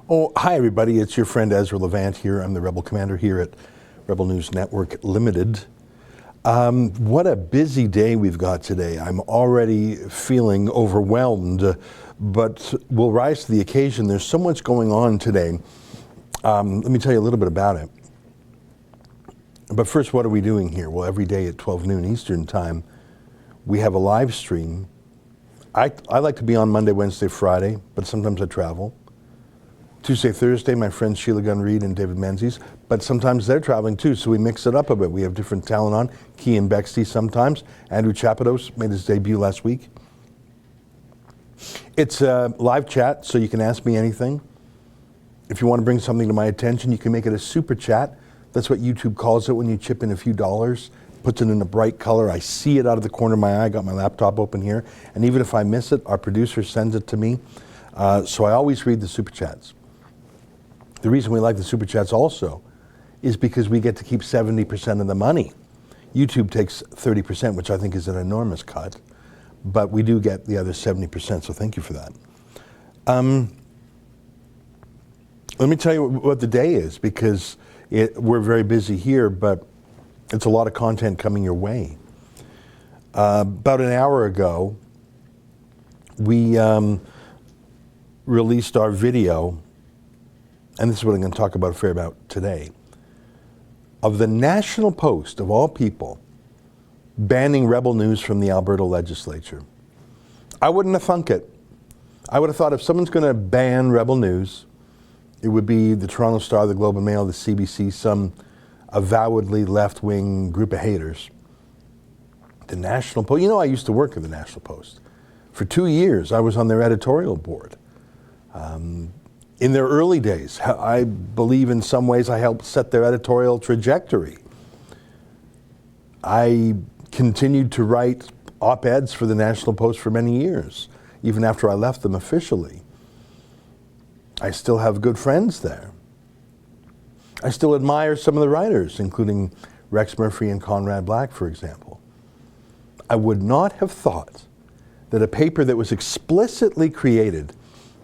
Oh, hi everybody, it's your friend Ezra Levant here. I'm the Rebel Commander here at Rebel News Network Limited. What a busy day we've got today. I'm already feeling overwhelmed, but we'll rise to the occasion. There's so much going on today. Let me tell you a little bit about it. But first, what are we doing here? Well, every day at 12 noon Eastern Time, we have a live stream. I like to be on Monday, Wednesday, Friday, but sometimes I travel. Tuesday, Thursday, my friends Sheila Gunn-Reid and David Menzies, but sometimes they're traveling too, so we mix it up a bit. We have different talent on. Kean Bexley sometimes. Andrew Chapados made his debut last week. It's a live chat, so you can ask me anything. If you want to bring something to my attention, you can make it a super chat. That's what YouTube calls it when you chip in a few dollars. Puts it in a bright color. I see it out of the corner of my eye. I got my laptop open here. And even if I miss it, our producer sends it to me. So I always read the super chats. The reason we like the super chats also is because we get to keep 70% of the money. YouTube takes 30%, which I think is an enormous cut, but we do get the other 70%, so thank you for that. Let me tell you what the day is, because we're very busy here, but it's a lot of content coming your way. About an hour ago, we released our video, and this is what I'm going to talk about a fair about today, of the National Post, of all people, banning Rebel News from the Alberta legislature. I wouldn't have thunk it. I would have thought if someone's going to ban Rebel News, it would be the Toronto Star, the Globe and Mail, the CBC, some avowedly left-wing group of haters. The National Post, you know, I used to work at the National Post. For 2 years, I was on their editorial board. In their early days, I believe in some ways I helped set their editorial trajectory. I continued to write op-eds for the National Post for many years, even after I left them officially. I still have good friends there. I still admire some of the writers, including Rex Murphy and Conrad Black, for example. I would not have thought that a paper that was explicitly created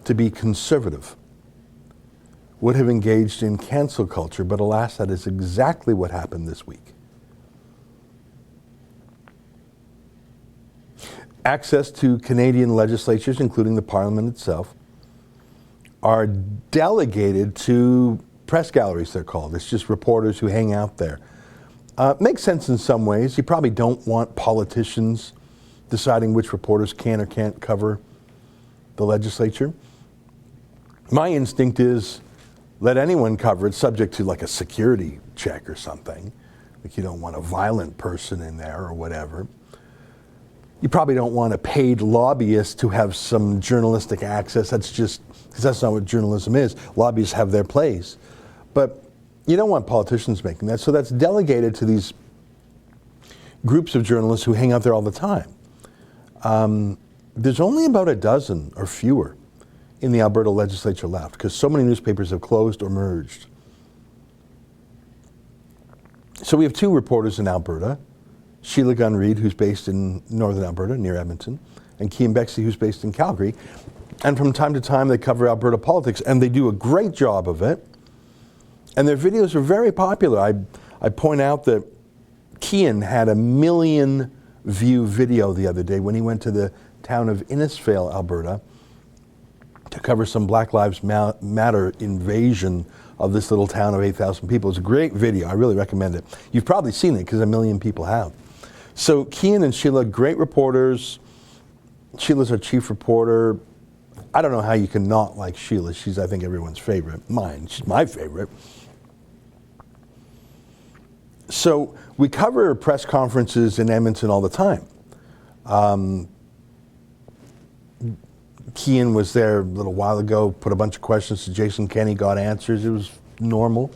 to be conservative would have engaged in cancel culture, but alas, that is exactly what happened this week. Access to Canadian legislatures, including the Parliament itself, are delegated to press galleries, they're called. It's just reporters who hang out there. Makes sense in some ways. You probably don't want politicians deciding which reporters can or can't cover the legislature. My instinct is let anyone cover it, subject to like a security check or something. Like you don't want a violent person in there or whatever. You probably don't want a paid lobbyist to have some journalistic access. That's just, because that's not what journalism is. Lobbyists have their place. But you don't want politicians making that. So that's delegated to these groups of journalists who hang out there all the time. There's only about a dozen or fewer in the Alberta legislature left, because so many newspapers have closed or merged. So we have two reporters in Alberta, Sheila Gunn-Reid, who's based in northern Alberta, near Edmonton, and Kean Bexley, who's based in Calgary. And from time to time, they cover Alberta politics, and they do a great job of it. And their videos are very popular. I point out that Kean had a 1 million view video the other day when he went to the town of Innisfail, Alberta, to cover some Black Lives Matter invasion of this little town of 8,000 people. It's a great video. I really recommend it. You've probably seen it because 1 million people have. So Kean and Sheila, great reporters. Sheila's our chief reporter. I don't know how you can not like Sheila. She's, I think, everyone's favorite. Mine. She's my favorite. So we cover press conferences in Edmonton all the time. Kean was there a little while ago, put a bunch of questions to Jason Kenney, got answers. It was normal.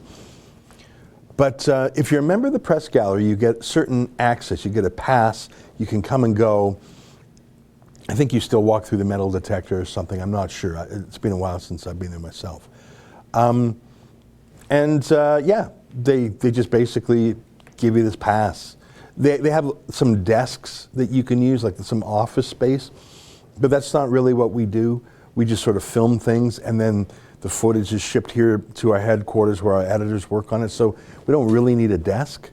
But if you're a member of the press gallery, you get certain access. You get a pass. You can come and go. I think you still walk through the metal detector or something. I'm not sure. It's been a while since I've been there myself. Yeah, they just basically give you this pass. They have some desks that you can use, like some office space, but that's not really what we do. We just sort of film things, and then The footage is shipped here to our headquarters where our editors work on it, so we don't really need a desk.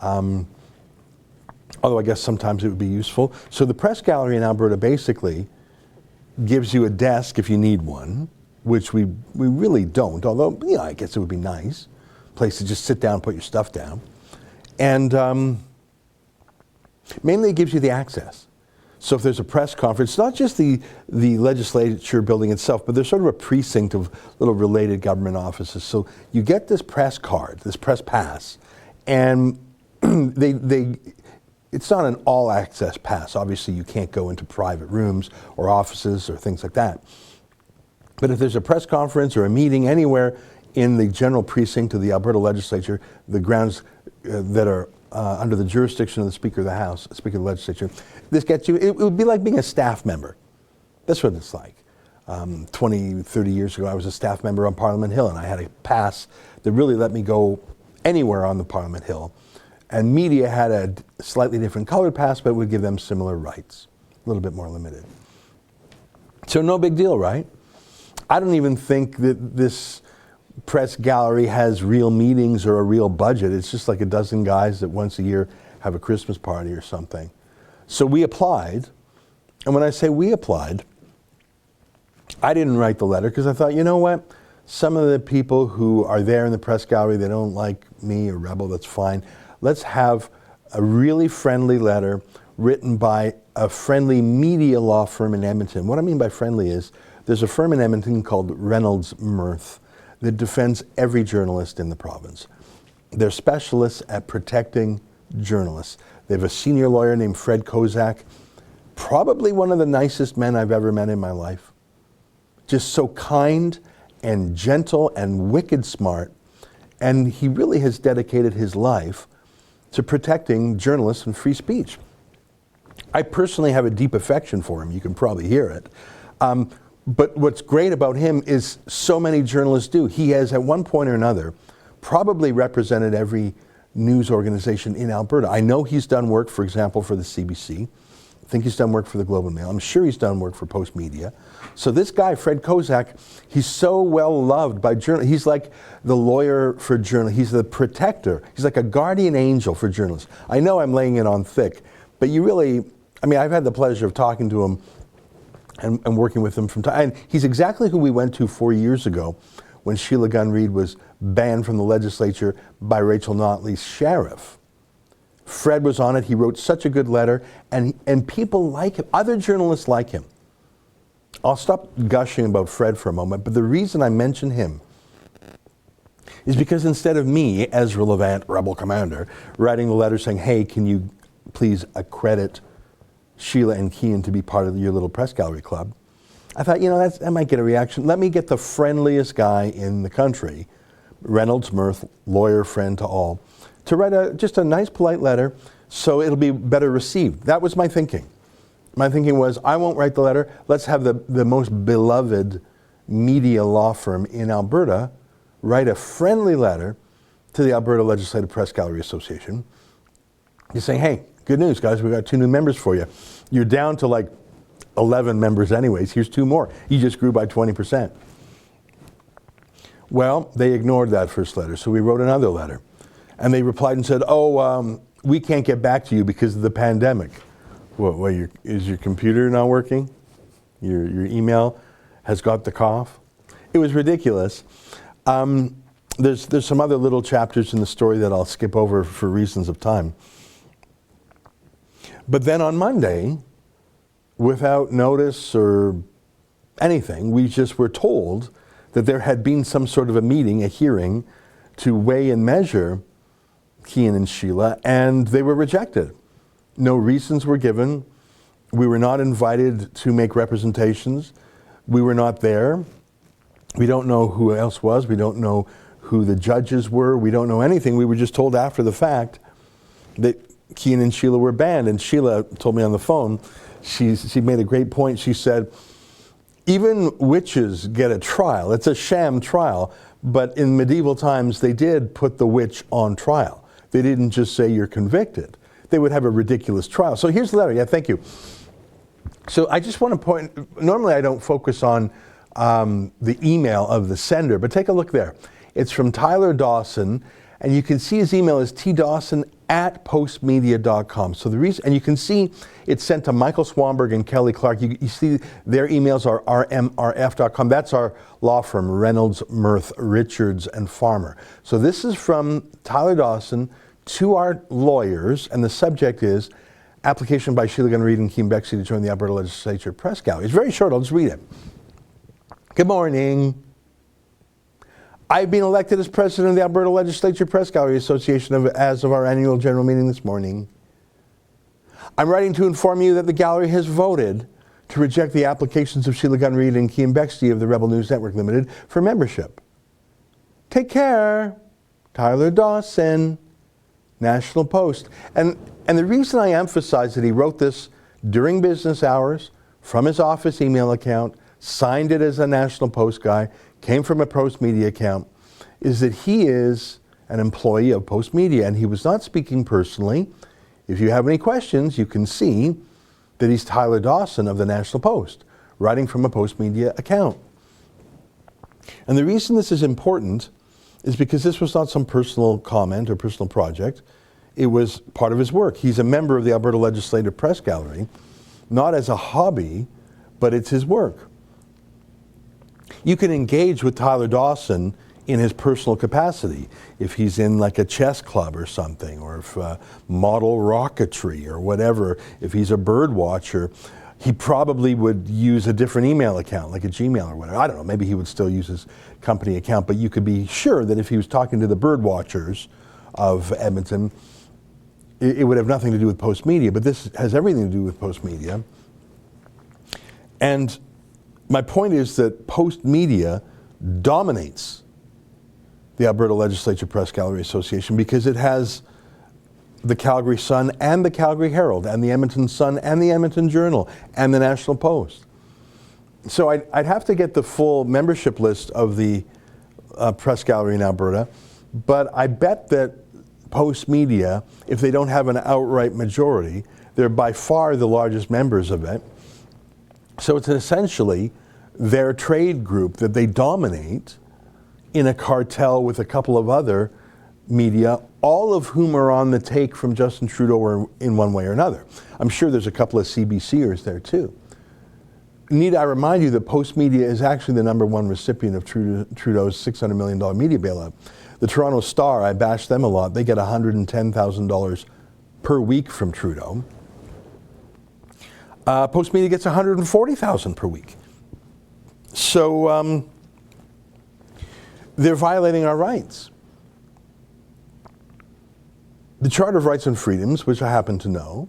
Although I guess sometimes it would be useful. So the press gallery in Alberta basically gives you a desk if you need one, which we really don't, although, you know, I guess it would be nice. Place to just sit down and put your stuff down. And mainly it gives you the access. So if there's a press conference, not just the legislature building itself, but there's sort of a precinct of little related government offices. So you get this press card, this press pass, and it's not an all-access pass. Obviously, you can't go into private rooms or offices or things like that. But if there's a press conference or a meeting anywhere in the general precinct of the Alberta legislature, the grounds that are under the jurisdiction of the Speaker of the House, Speaker of the Legislature, this gets you, it would be like being a staff member. That's what it's like. 20, 30 years ago, I was a staff member on Parliament Hill, and I had a pass that really let me go anywhere on the Parliament Hill. And media had a slightly different colored pass, but would give them similar rights, a little bit more limited. So no big deal, right? I don't even think that this press gallery has real meetings or a real budget. It's just like a dozen guys that once a year have a Christmas party or something. So we applied, and when I say we applied, I didn't write the letter because I thought, you know what? Some of the people who are there in the press gallery, they don't like me or Rebel, that's fine. Let's have a really friendly letter written by a friendly media law firm in Edmonton. What I mean by friendly is there's a firm in Edmonton called Reynolds Mirth that defends every journalist in the province. They're specialists at protecting journalists. They have a senior lawyer named Fred Kozak, probably one of the nicest men I've ever met in my life. Just so kind and gentle and wicked smart. And he really has dedicated his life to protecting journalists and free speech. I personally have a deep affection for him. You can probably hear it. But what's great about him is so many journalists do. He has, at one point or another, probably represented every news organization in Alberta. I know he's done work, for example, for the CBC. I think he's done work for the Globe and Mail. I'm sure he's done work for Postmedia. So this guy, Fred Kozak, he's so well loved by journalists. He's like the lawyer for journalists. He's the protector. He's like a guardian angel for journalists. I know I'm laying it on thick, but you really, I mean, I've had the pleasure of talking to him and working with him from time. And he's exactly who we went to 4 years ago when Sheila Gunn Reid was banned from the legislature by Rachel Notley's sheriff. Fred was on it. He wrote such a good letter, and people like him. Other journalists like him. I'll stop gushing about Fred for a moment, but the reason I mention him is because instead of me, Ezra Levant, Rebel Commander, writing the letter saying, hey, can you please accredit Sheila and Kean to be part of your little press gallery club, I thought, you know, that might get a reaction. Let me get the friendliest guy in the country, Reynolds Mirth, lawyer, friend to all, to write just a nice, polite letter so it'll be better received. That was my thinking. My thinking was, I won't write the letter. Let's have the most beloved media law firm in Alberta write a friendly letter to the Alberta Legislative Press Gallery Association. You're saying, hey, good news, guys, we got 2 new members for you. You're down to like 11 members anyways. Here's 2 more. You just grew by 20%. Well, they ignored that first letter, so we wrote another letter. And they replied and said, we can't get back to you because of the pandemic. Is your computer not working? Your email has got the cough? It was ridiculous. There's some other little chapters in the story that I'll skip over for reasons of time. But then on Monday, without notice or anything, we just were told that there had been some sort of a meeting, a hearing, to weigh and measure Kean and Sheila, and they were rejected. No reasons were given. We were not invited to make representations. We were not there. We don't know who else was. We don't know who the judges were. We don't know anything. We were just told after the fact that Kean and Sheila were banned. And Sheila told me on the phone, she made a great point. She said, even witches get a trial. It's a sham trial. But in medieval times, they did put the witch on trial. They didn't just say you're convicted. They would have a ridiculous trial. So here's the letter. Yeah, thank you. So I just want to point, normally I don't focus on the email of the sender, but take a look there. It's from Tyler Dawson, and you can see his email is tdawson@postmedia.com. So the reason, and you can see it's sent to Michael Swanberg and Kelly Clark. You see their emails are rmrf.com. That's our law firm, Reynolds, Mirth, Richards, and Farmer. So this is from Tyler Dawson to our lawyers, and the subject is application by Sheila Gunn Reid and Keem Bexley to join the Alberta Legislature Press Gallery. It's very short, I'll just read it. Good morning. I've been elected as president of the Alberta Legislature Press Gallery Association as of our annual general meeting this morning. I'm writing to inform you that the gallery has voted to reject the applications of Sheila Gunn Reid and Keem Bexley of the Rebel News Network Limited for membership. Take care, Tyler Dawson, National Post. And the reason I emphasize that he wrote this during business hours from his office email account, signed it as a National Post guy, came from a Postmedia account, is that he is an employee of Postmedia, and he was not speaking personally. If you have any questions, you can see that he's Tyler Dawson of the National Post, writing from a Postmedia account. And the reason this is important is because this was not some personal comment or personal project. It was part of his work. He's a member of the Alberta Legislative Press Gallery, not as a hobby, but it's his work. You can engage with Tyler Dawson in his personal capacity, if he's in like a chess club or something, or if model rocketry or whatever. If he's a bird watcher, he probably would use a different email account, like a Gmail or whatever. I don't know, maybe he would still use his company account, but you could be sure that if he was talking to the bird watchers of Edmonton, it would have nothing to do with Postmedia, but this has everything to do with Postmedia. And my point is that Postmedia dominates the Alberta Legislature Press Gallery Association because it has the Calgary Sun and the Calgary Herald and the Edmonton Sun and the Edmonton Journal and the National Post. So I'd have to get the full membership list of the press gallery in Alberta, but I bet that Postmedia, if they don't have an outright majority, they're by far the largest members of it. So it's essentially their trade group that they dominate in a cartel with a couple of other media, all of whom are on the take from Justin Trudeau or in one way or another. I'm sure there's a couple of CBCers there too. Need I remind you that Postmedia is actually the #1 recipient of Trudeau's $600 million media bailout. The Toronto Star, I bash them a lot, they get $110,000 per week from Trudeau. Postmedia gets $140,000 per week. So they're violating our rights. The Charter of Rights and Freedoms, which I happen to know,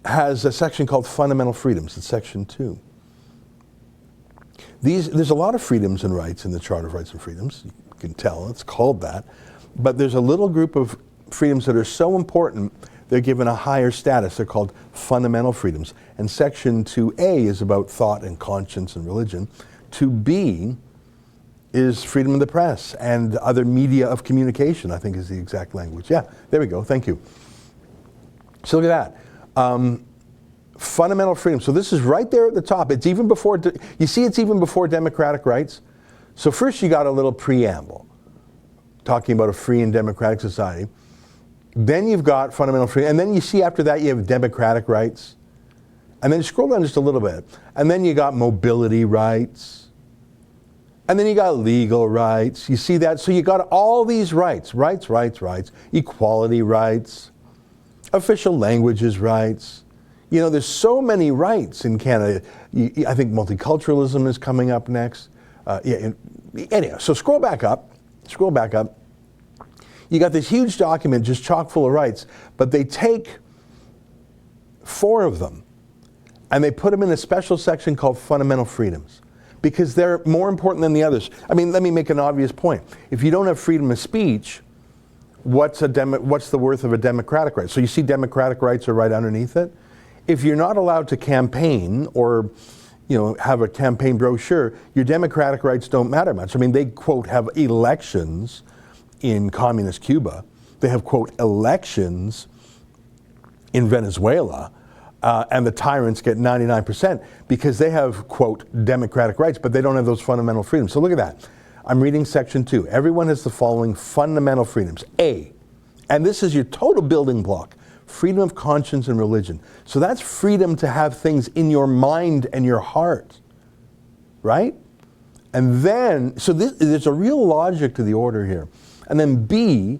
has a section called Fundamental Freedoms. It's section 2. There's a lot of freedoms and rights in the Charter of Rights and Freedoms. You can tell it's called that. But there's a little group of freedoms that are so important, they're given a higher status. They're called fundamental freedoms. And section 2A is about thought and conscience and religion. 2B is freedom of the press and other media of communication, I think is the exact language. Yeah, there we go, thank you. So look at that. Fundamental freedom. So this is right there at the top. It's even before, you see it's even before democratic rights. So first you got a little preamble talking about a free and democratic society. Then you've got fundamental freedom. And then you see after that you have democratic rights. And then scroll down just a little bit. And then you got mobility rights. And then you got legal rights. You see that? So you got all these rights. Rights. Equality rights. Official languages rights. You know, there's so many rights in Canada. I think multiculturalism is coming up next. Anyhow, so scroll back up. You got this huge document just chock full of rights, but they take 4 of them and they put them in a special section called Fundamental Freedoms because they're more important than the others. I mean, let me make an obvious point. If you don't have freedom of speech, what's the worth of a democratic right? So you see democratic rights are right underneath it. If you're not allowed to campaign or have a campaign brochure, your democratic rights don't matter much. I mean, they, quote, have elections in communist Cuba. They have, quote, elections in Venezuela. and the tyrants get 99% because they have, quote, democratic rights, but they don't have those fundamental freedoms. So look at that. I'm reading section 2. Everyone has the following fundamental freedoms. A, and this is your total building block, freedom of conscience and religion. So that's freedom to have things in your mind and your heart, right? And then, so there's a real logic to the order here. And then B,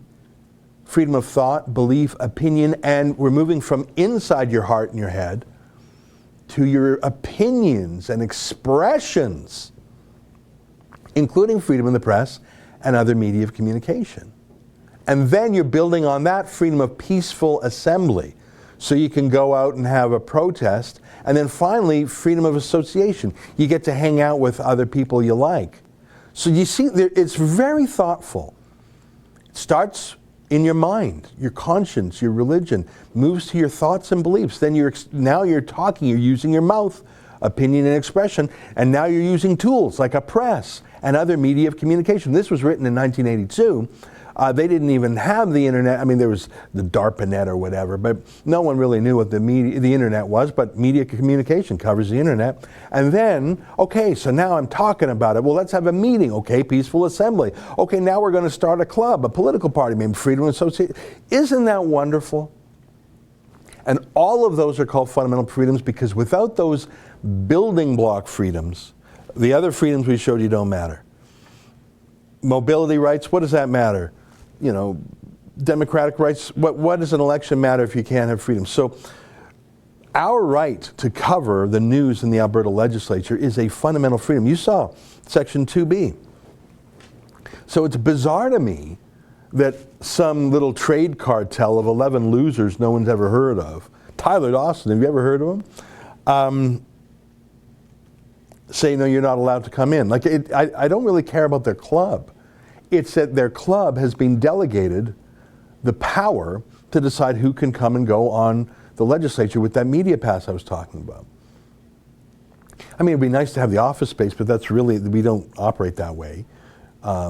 freedom of thought, belief, opinion, and we're moving from inside your heart and your head to your opinions and expressions, including freedom in the press and other media of communication. And then you're building on that freedom of peaceful assembly. So you can go out and have a protest. And then finally, freedom of association. You get to hang out with other people you like. So you see, it's very thoughtful. It starts in your mind, your conscience, your religion, moves to your thoughts and beliefs. Then now you're talking, you're using your mouth, opinion and expression, and now you're using tools like a press and other media of communication. This was written in 1982. They didn't even have the internet. I mean, there was the DARPANet or whatever, but no one really knew what the internet was, but media communication covers the internet. And then, okay, so now I'm talking about it. Well, let's have a meeting. Okay, peaceful assembly. Okay, now we're going to start a club, a political party, maybe freedom of association. Isn't that wonderful? And all of those are called fundamental freedoms because without those building block freedoms, the other freedoms we showed you don't matter. Mobility rights, what does that matter? You know, democratic rights, what does an election matter if you can't have freedom? So our right to cover the news in the Alberta legislature is a fundamental freedom. You saw section 2B. So it's bizarre to me that some little trade cartel of 11 losers no one's ever heard of, Tyler Dawson, have you ever heard of him? Say, no, you're not allowed to come in. Like, I don't really care about their club. It's that their club has been delegated the power to decide who can come and go on the legislature with that media pass I was talking about. I mean, it'd be nice to have the office space, but that's really, we don't operate that way. I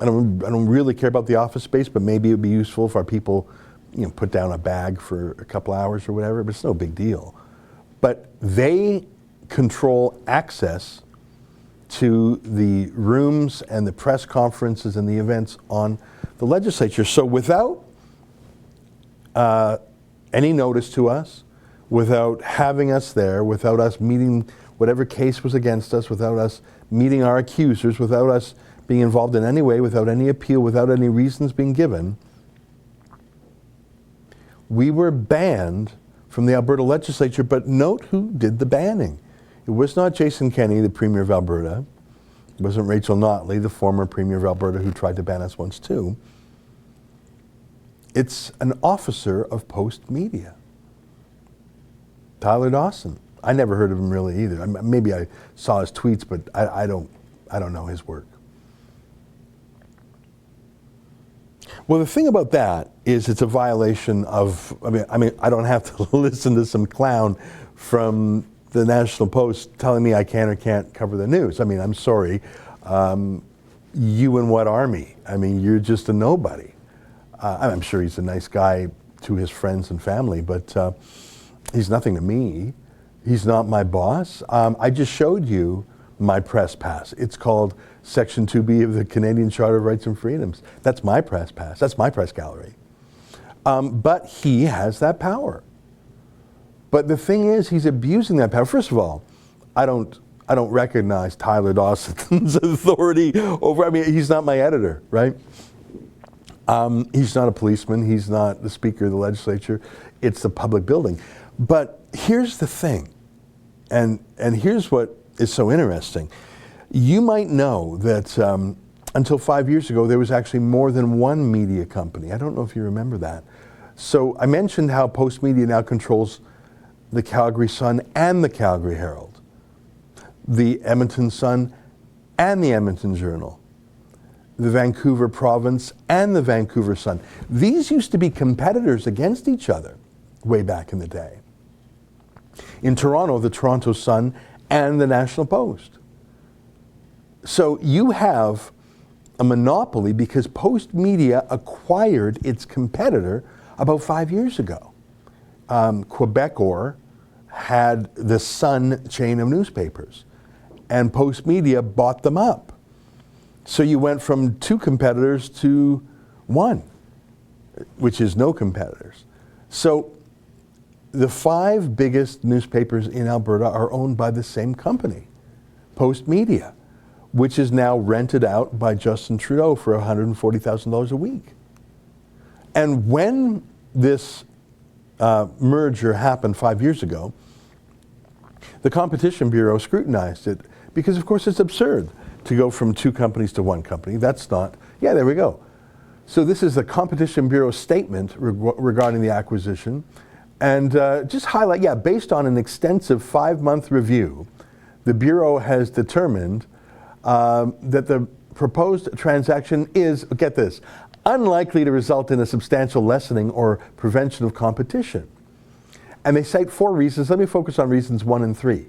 don't really care about the office space, but maybe it would be useful if our people, you know, put down a bag for a couple hours or whatever, but it's no big deal. But they control access to the rooms and the press conferences and the events on the legislature. So without any notice to us, without having us there, without us meeting whatever case was against us, without us meeting our accusers, without us being involved in any way, without any appeal, without any reasons being given, we were banned from the Alberta legislature. But note who did the banning. It was not Jason Kenney, the Premier of Alberta. It wasn't Rachel Notley, the former Premier of Alberta, who tried to ban us once too. It's an officer of Postmedia, Tyler Dawson. I never heard of him really either. Maybe I saw his tweets, but I don't know his work. Well, the thing about that is it's a violation of, I mean, I don't have to listen to some clown from the National Post telling me I can or can't cover the news. I mean, I'm sorry. You and what army? I mean, you're just a nobody. I'm sure he's a nice guy to his friends and family, but he's nothing to me. He's not my boss. I just showed you my press pass. It's called Section 2B of the Canadian Charter of Rights and Freedoms. That's my press pass. That's my press gallery. But he has that power. But the thing is, he's abusing that power. First of all, I don't recognize Tyler Dawson's authority over. I mean, he's not my editor, right? He's not a policeman. He's not the Speaker of the Legislature. It's the public building. But here's the thing, and here's what is so interesting. You might know that until 5 years ago, there was actually more than one media company. I don't know if you remember that. So I mentioned how Postmedia now controls the Calgary Sun and the Calgary Herald, the Edmonton Sun and the Edmonton Journal, the Vancouver Province and the Vancouver Sun. These used to be competitors against each other way back in the day. In Toronto, the Toronto Sun and the National Post. So you have a monopoly because Postmedia acquired its competitor about 5 years ago. Quebecor had the Sun chain of newspapers, and Postmedia bought them up. So you went from 2 competitors to 1, which is no competitors. So the 5 biggest newspapers in Alberta are owned by the same company, Postmedia, which is now rented out by Justin Trudeau for $140,000 a week. And when this merger happened 5 years ago, the Competition Bureau scrutinized it because, of course, it's absurd to go from 2 companies to 1 company. That's not, yeah, there we go. So this is the Competition Bureau statement regarding the acquisition. And just highlight, yeah, based on an extensive 5-month review, the Bureau has determined that the proposed transaction is, get this, unlikely to result in a substantial lessening or prevention of competition. And they cite 4 reasons. Let me focus on reasons 1 and 3.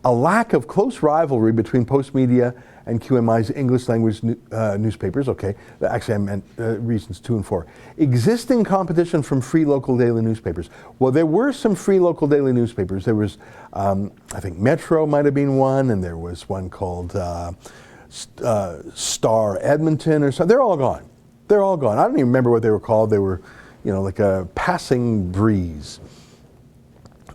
A lack of close rivalry between Postmedia and QMI's English language newspapers. Okay, actually I meant reasons 2 and 4. Existing competition from free local daily newspapers. Well, there were some free local daily newspapers. There was, I think Metro might have been one, and there was one called Star Edmonton or something. They're all gone. They're all gone. I don't even remember what they were called. They were, like a passing breeze.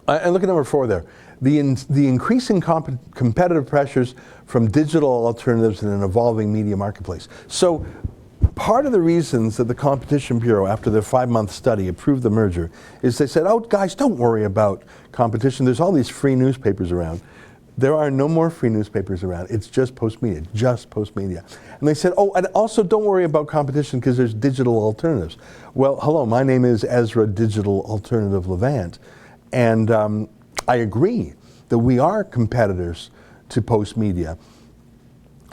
And look at number 4 there. The increasing competitive pressures from digital alternatives in an evolving media marketplace. So part of the reasons that the Competition Bureau, after their 5-month study, approved the merger is they said, oh, guys, don't worry about competition. There's all these free newspapers around. There are no more free newspapers around. It's just Postmedia, just Postmedia. And they said, oh, and also don't worry about competition because there's digital alternatives. Well, hello, my name is Ezra Digital Alternative Levant. And I agree that we are competitors to Postmedia.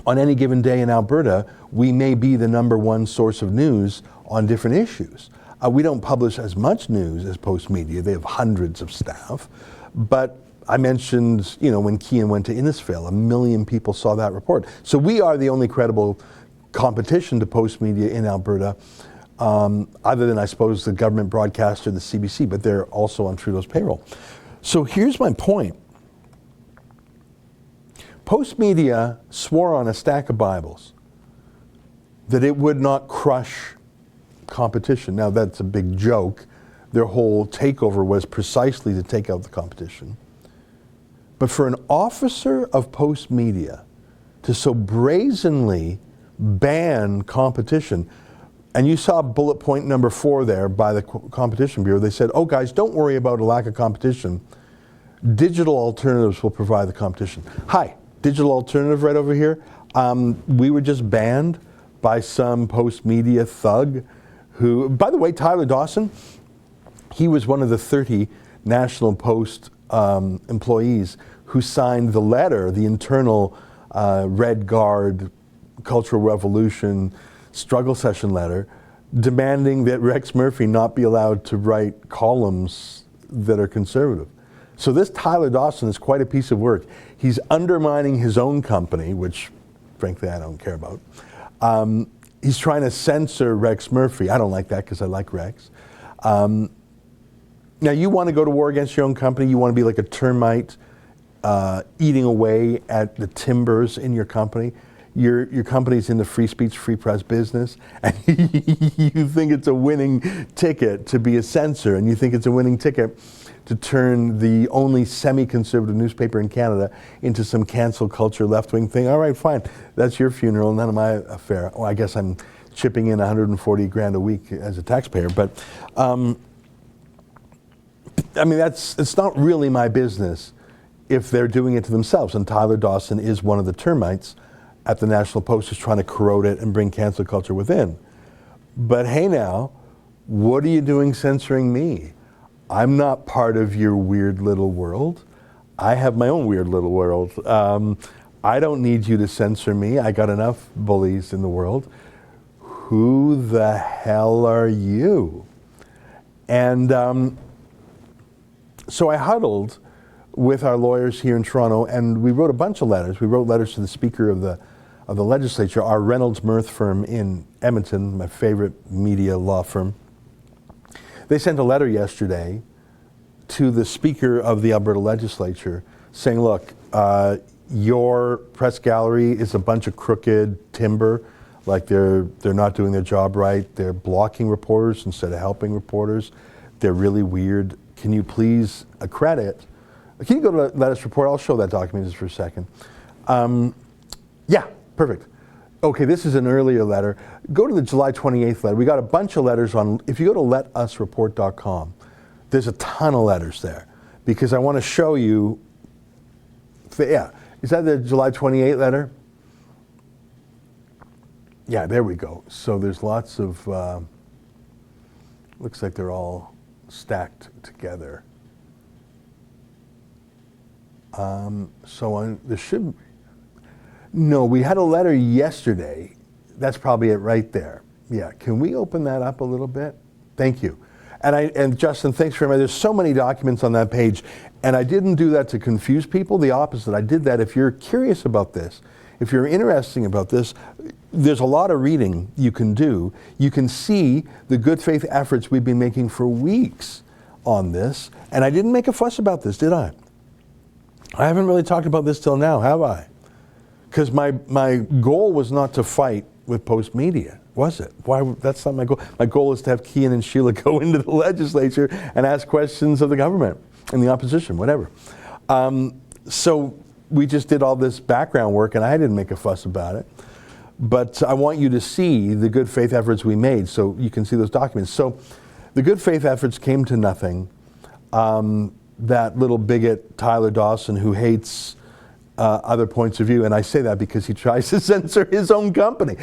On any given day in Alberta, we may be the #1 source of news on different issues. We don't publish as much news as Postmedia. They have hundreds of staff. But I mentioned, when Kean went to Innisfail, 1 million people saw that report. So we are the only credible competition to Postmedia in Alberta, other than, I suppose, the government broadcaster, the CBC, but they're also on Trudeau's payroll. So here's my point. Postmedia swore on a stack of Bibles that it would not crush competition. Now, that's a big joke. Their whole takeover was precisely to take out the competition. But for an officer of Postmedia to so brazenly ban competition, and you saw bullet point number 4 there by the Competition Bureau, they said, oh guys, don't worry about a lack of competition. Digital alternatives will provide the competition. Hi, digital alternative right over here. We were just banned by some Postmedia thug who, by the way, Tyler Dawson, he was one of the 30 National Post employees who signed the letter, the internal Red Guard Cultural Revolution struggle session letter, demanding that Rex Murphy not be allowed to write columns that are conservative. So this Tyler Dawson is quite a piece of work. He's undermining his own company, which frankly I don't care about. He's trying to censor Rex Murphy. I don't like that because I like Rex. Now you want to go to war against your own company, you want to be like a termite eating away at the timbers in your company. Your company's in the free speech, free press business, and you think it's a winning ticket to be a censor, and you think it's a winning ticket to turn the only semi-conservative newspaper in Canada into some cancel culture left-wing thing. All right, fine. That's your funeral, none of my affair. Well, I guess I'm chipping in 140 grand a week as a taxpayer, but I mean, it's not really my business if they're doing it to themselves. And Tyler Dawson is one of the termites at the National Post who's trying to corrode it and bring cancel culture within. But hey now, what are you doing censoring me? I'm not part of your weird little world. I have my own weird little world. I don't need you to censor me. I got enough bullies in the world. Who the hell are you? And so I huddled with our lawyers here in Toronto, and we wrote a bunch of letters. We wrote letters to the Speaker of the Legislature, our Reynolds Mirth firm in Edmonton, my favorite media law firm. They sent a letter yesterday to the Speaker of the Alberta Legislature saying, look, your press gallery is a bunch of crooked timber, like they're not doing their job right. They're blocking reporters instead of helping reporters. They're really weird. Can you please accredit? Can you go to Let Us Report? I'll show that document just for a second. Yeah, perfect. Okay, this is an earlier letter. Go to the July 28th letter. We got a bunch of letters on, if you go to letusreport.com, there's a ton of letters there because I want to show you, yeah, is that the July 28th letter? Yeah, there we go. So there's lots of, looks like they're all stacked together. There should, no, we had a letter yesterday. That's probably it right there. Yeah, can we open that up a little bit? Thank you. And Justin, thanks very much. There's so many documents on that page, and I didn't do that to confuse people. The opposite. I did that if you're curious about this, if you're interested about this, there's a lot of reading you can do. You can see the good faith efforts we've been making for weeks on this, and I didn't make a fuss about this, did I? I haven't really talked about this till now, have I? Because my goal was not to fight with Postmedia, was it? Why? That's not my goal. My goal is to have Kian and Sheila go into the legislature and ask questions of the government and the opposition, whatever. So we just did all this background work, and I didn't make a fuss about it. But I want you to see the good faith efforts we made, so you can see those documents. So the good faith efforts came to nothing. That little bigot, Tyler Dawson, who hates other points of view, and I say that because he tries to censor his own company.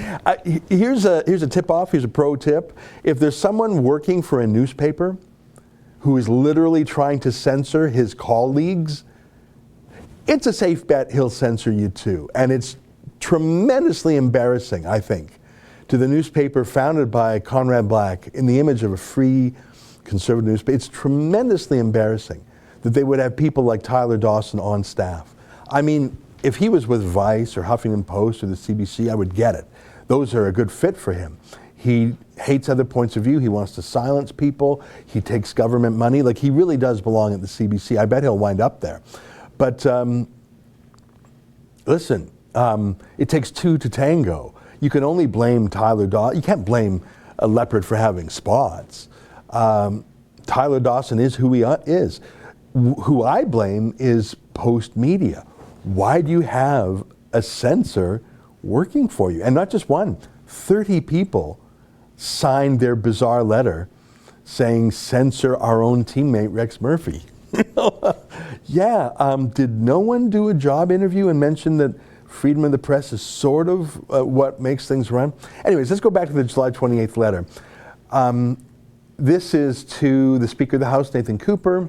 Here's a tip-off, here's a pro tip. If there's someone working for a newspaper who is literally trying to censor his colleagues, it's a safe bet he'll censor you too. And it's tremendously embarrassing, I think, to the newspaper founded by Conrad Black in the image of a free conservative newspaper. It's tremendously embarrassing that they would have people like Tyler Dawson on staff. I mean, if he was with Vice or Huffington Post or the CBC, I would get it. Those are a good fit for him. He hates other points of view. He wants to silence people. He takes government money. Like, he really does belong at the CBC. I bet he'll wind up there. But listen, it takes two to tango. You can only blame Tyler Dawson. You can't blame a leopard for having spots. Tyler Dawson is who he is. Who I blame is Postmedia. Why do you have a censor working for you? And not just one, 30 people signed their bizarre letter saying censor our own teammate Rex Murphy. Yeah, did no one do a job interview and mention that freedom of the press is sort of what makes things run? Anyways, let's go back to the July 28th letter. This is to the Speaker of the House, Nathan Cooper.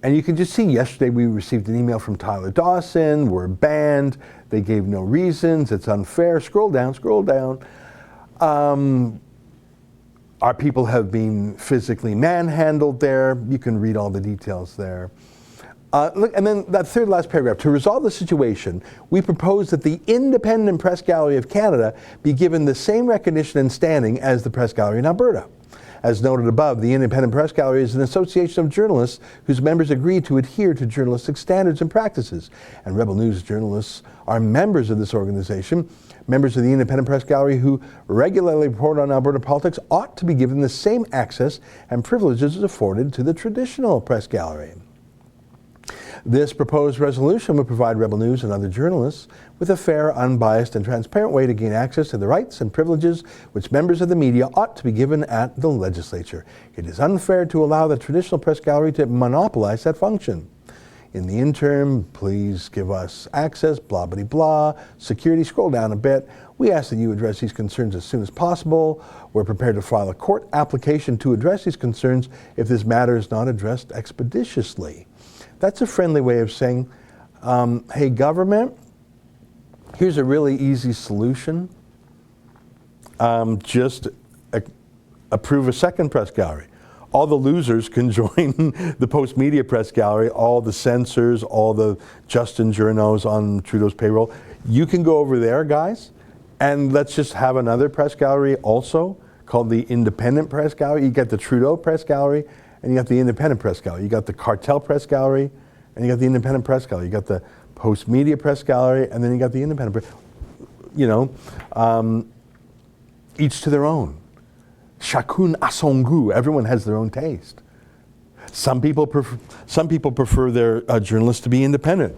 And you can just see yesterday we received an email from Tyler Dawson. We're banned. They gave no reasons. It's unfair. Scroll down, scroll down. Our people have been physically manhandled there. You can read all the details there. Look, and then that third last paragraph. To resolve the situation, we propose that the Independent Press Gallery of Canada be given the same recognition and standing as the Press Gallery in Alberta. As noted above, the Independent Press Gallery is an association of journalists whose members agree to adhere to journalistic standards and practices. And Rebel News journalists are members of this organization. Members of the Independent Press Gallery who regularly report on Alberta politics ought to be given the same access and privileges afforded to the traditional press gallery. This proposed resolution would provide Rebel News and other journalists with a fair, unbiased, and transparent way to gain access to the rights and privileges which members of the media ought to be given at the legislature. It is unfair to allow the traditional press gallery to monopolize that function. In the interim, please give us access, blah, blah, blah. Security, scroll down a bit. We ask that you address these concerns as soon as possible. We're prepared to file a court application to address these concerns if this matter is not addressed expeditiously. That's a friendly way of saying, hey, government, here's a really easy solution. Just approve a second press gallery. All the losers can join the Postmedia press gallery, all the censors, all the Justin journos on Trudeau's payroll. You can go over there, guys, and let's just have another press gallery also called the Independent Press Gallery. You get the Trudeau press gallery, and you got the independent press gallery. You got the cartel press gallery, and you got the independent press gallery. You got the Postmedia press gallery, and then you got the independent press. You know, each to their own. Chacun à son goût. Everyone has their own taste. Some people prefer their journalists to be independent.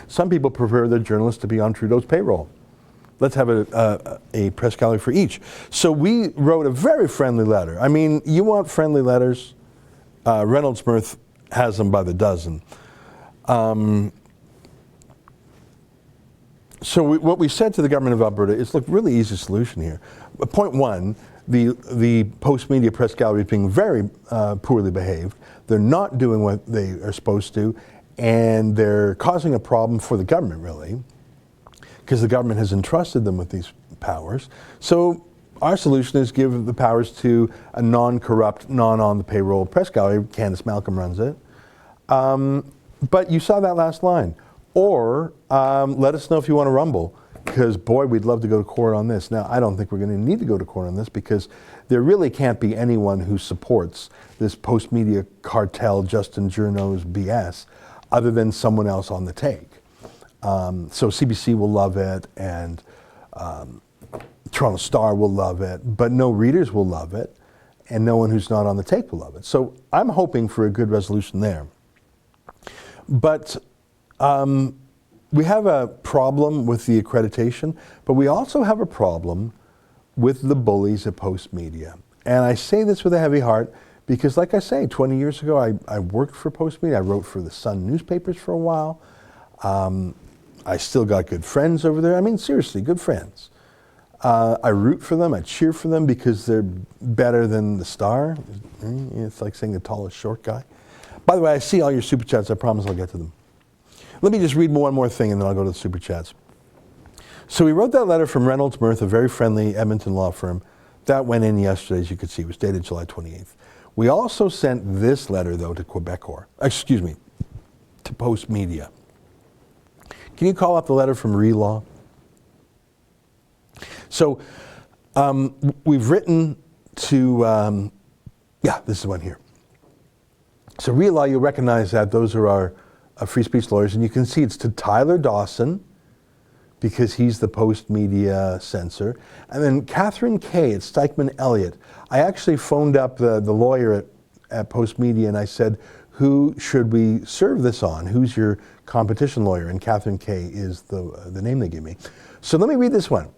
Some people prefer their journalists to be on Trudeau's payroll. Let's have a press gallery for each. So we wrote a very friendly letter. I mean, you want friendly letters? Reynolds Mirth has them by the dozen. So what we said to the government of Alberta is, look, really easy solution here. Point one, the Postmedia press gallery is being very poorly behaved. They're not doing what they are supposed to, and they're causing a problem for the government, really, because the government has entrusted them with these powers. So our solution is give the powers to a non-corrupt, non-on-the-payroll press gallery. Candace Malcolm runs it. But you saw that last line. Or let us know if you want to rumble, because, boy, we'd love to go to court on this. Now, I don't think we're going to need to go to court on this, because there really can't be anyone who supports this Postmedia cartel, Justin Journo's BS, other than someone else on the take. So CBC will love it, and Toronto Star will love it, but no readers will love it, and no one who's not on the take will love it. So I'm hoping for a good resolution there. But we have a problem with the accreditation, but we also have a problem with the bullies at Postmedia. And I say this with a heavy heart because, like I say, 20 years ago I worked for Postmedia. I wrote for the Sun newspapers for a while. I still got good friends over there. I mean, seriously, good friends. I root for them. I cheer for them because they're better than the Star. It's like saying the tallest short guy. By the way, I see all your super chats. I promise I'll get to them. Let me just read one more thing and then I'll go to the super chats. So we wrote that letter from Reynolds Mirth, a very friendly Edmonton law firm. That went in yesterday, as you could see. It was dated July 28th. We also sent this letter, though, to to Postmedia. Can you call up the letter from ReLaw? So we've written to, this is one here. So ReLaw, you'll recognize that those are our free speech lawyers, and you can see it's to Tyler Dawson, because he's the Postmedia censor, and then Catherine Kay at Stikeman Elliott. I actually phoned up the lawyer at Postmedia and I said, who should we serve this on? Who's your competition lawyer? And Catherine Kay is the name they give me. So let me read this one.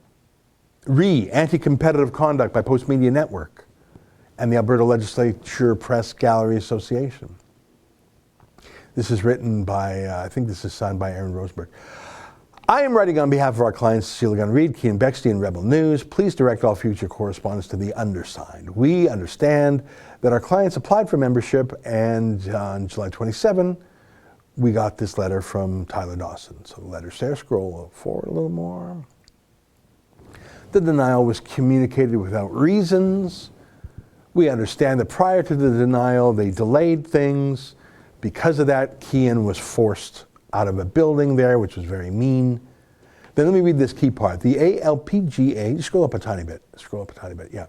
Anti-Competitive Conduct by Postmedia Network and the Alberta Legislature Press Gallery Association. This is written by, I think this is signed by Aaron Rosenberg. I am writing on behalf of our clients, Cecilia Gunn-Reid, Keean Bexty, and Rebel News. Please direct all future correspondence to the undersigned. We understand that our clients applied for membership, and on July 27, we got this letter from Tyler Dawson. So the letter's there. Scroll forward a little more. The denial was communicated without reasons. We understand that prior to the denial, they delayed things. Because of that, Keean was forced out of a building there, which was very mean. Then let me read this key part. The ALPGA, scroll up a tiny bit, yeah.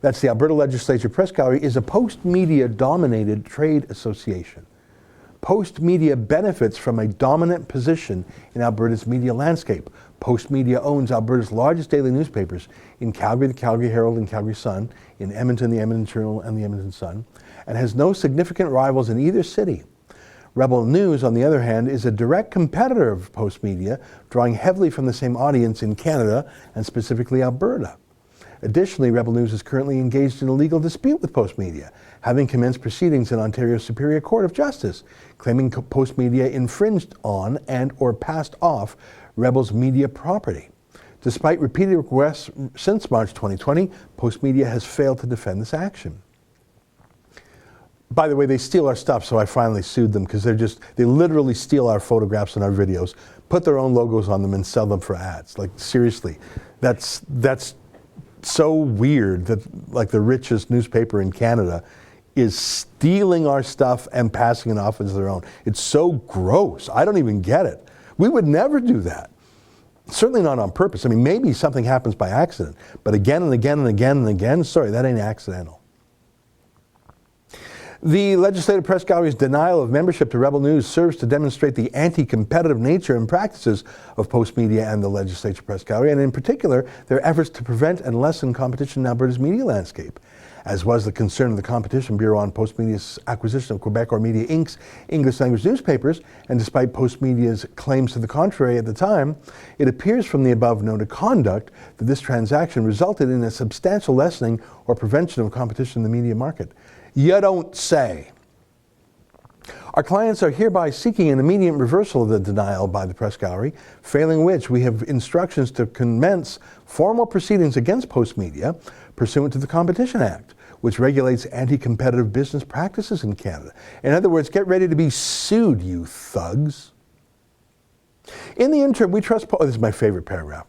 That's the Alberta Legislature Press Gallery, is a Postmedia dominated trade association. Postmedia benefits from a dominant position in Alberta's media landscape. Postmedia owns Alberta's largest daily newspapers in Calgary, the Calgary Herald and Calgary Sun, in Edmonton, the Edmonton Journal and the Edmonton Sun, and has no significant rivals in either city. Rebel News, on the other hand, is a direct competitor of Postmedia, drawing heavily from the same audience in Canada and specifically Alberta. Additionally, Rebel News is currently engaged in a legal dispute with Postmedia, having commenced proceedings in Ontario's Superior Court of Justice, claiming Postmedia infringed on and or passed off Rebel's media property. Despite repeated requests since March 2020, Postmedia has failed to defend this action. By the way, they steal our stuff, so I finally sued them because they literally steal our photographs and our videos, put their own logos on them and sell them for ads. Like, seriously, that's so weird that like the richest newspaper in Canada is stealing our stuff and passing it off as their own. It's so gross. I don't even get it. We would never do that. Certainly not on purpose. I mean, maybe something happens by accident, but again and again and again and again, sorry, that ain't accidental. The Legislative Press Gallery's denial of membership to Rebel News serves to demonstrate the anti-competitive nature and practices of Postmedia and the Legislative Press Gallery, and in particular, their efforts to prevent and lessen competition in Alberta's media landscape. As was the concern of the Competition Bureau on Postmedia's acquisition of Quebecor Media Inc.'s English-language newspapers, and despite Postmedia's claims to the contrary at the time, it appears from the above-noted conduct that this transaction resulted in a substantial lessening or prevention of competition in the media market. You don't say. Our clients are hereby seeking an immediate reversal of the denial by the Press Gallery, failing which we have instructions to commence formal proceedings against Postmedia pursuant to the Competition Act, which regulates anti-competitive business practices in Canada. In other words, get ready to be sued, you thugs. In the interim, we trust... this is my favorite paragraph.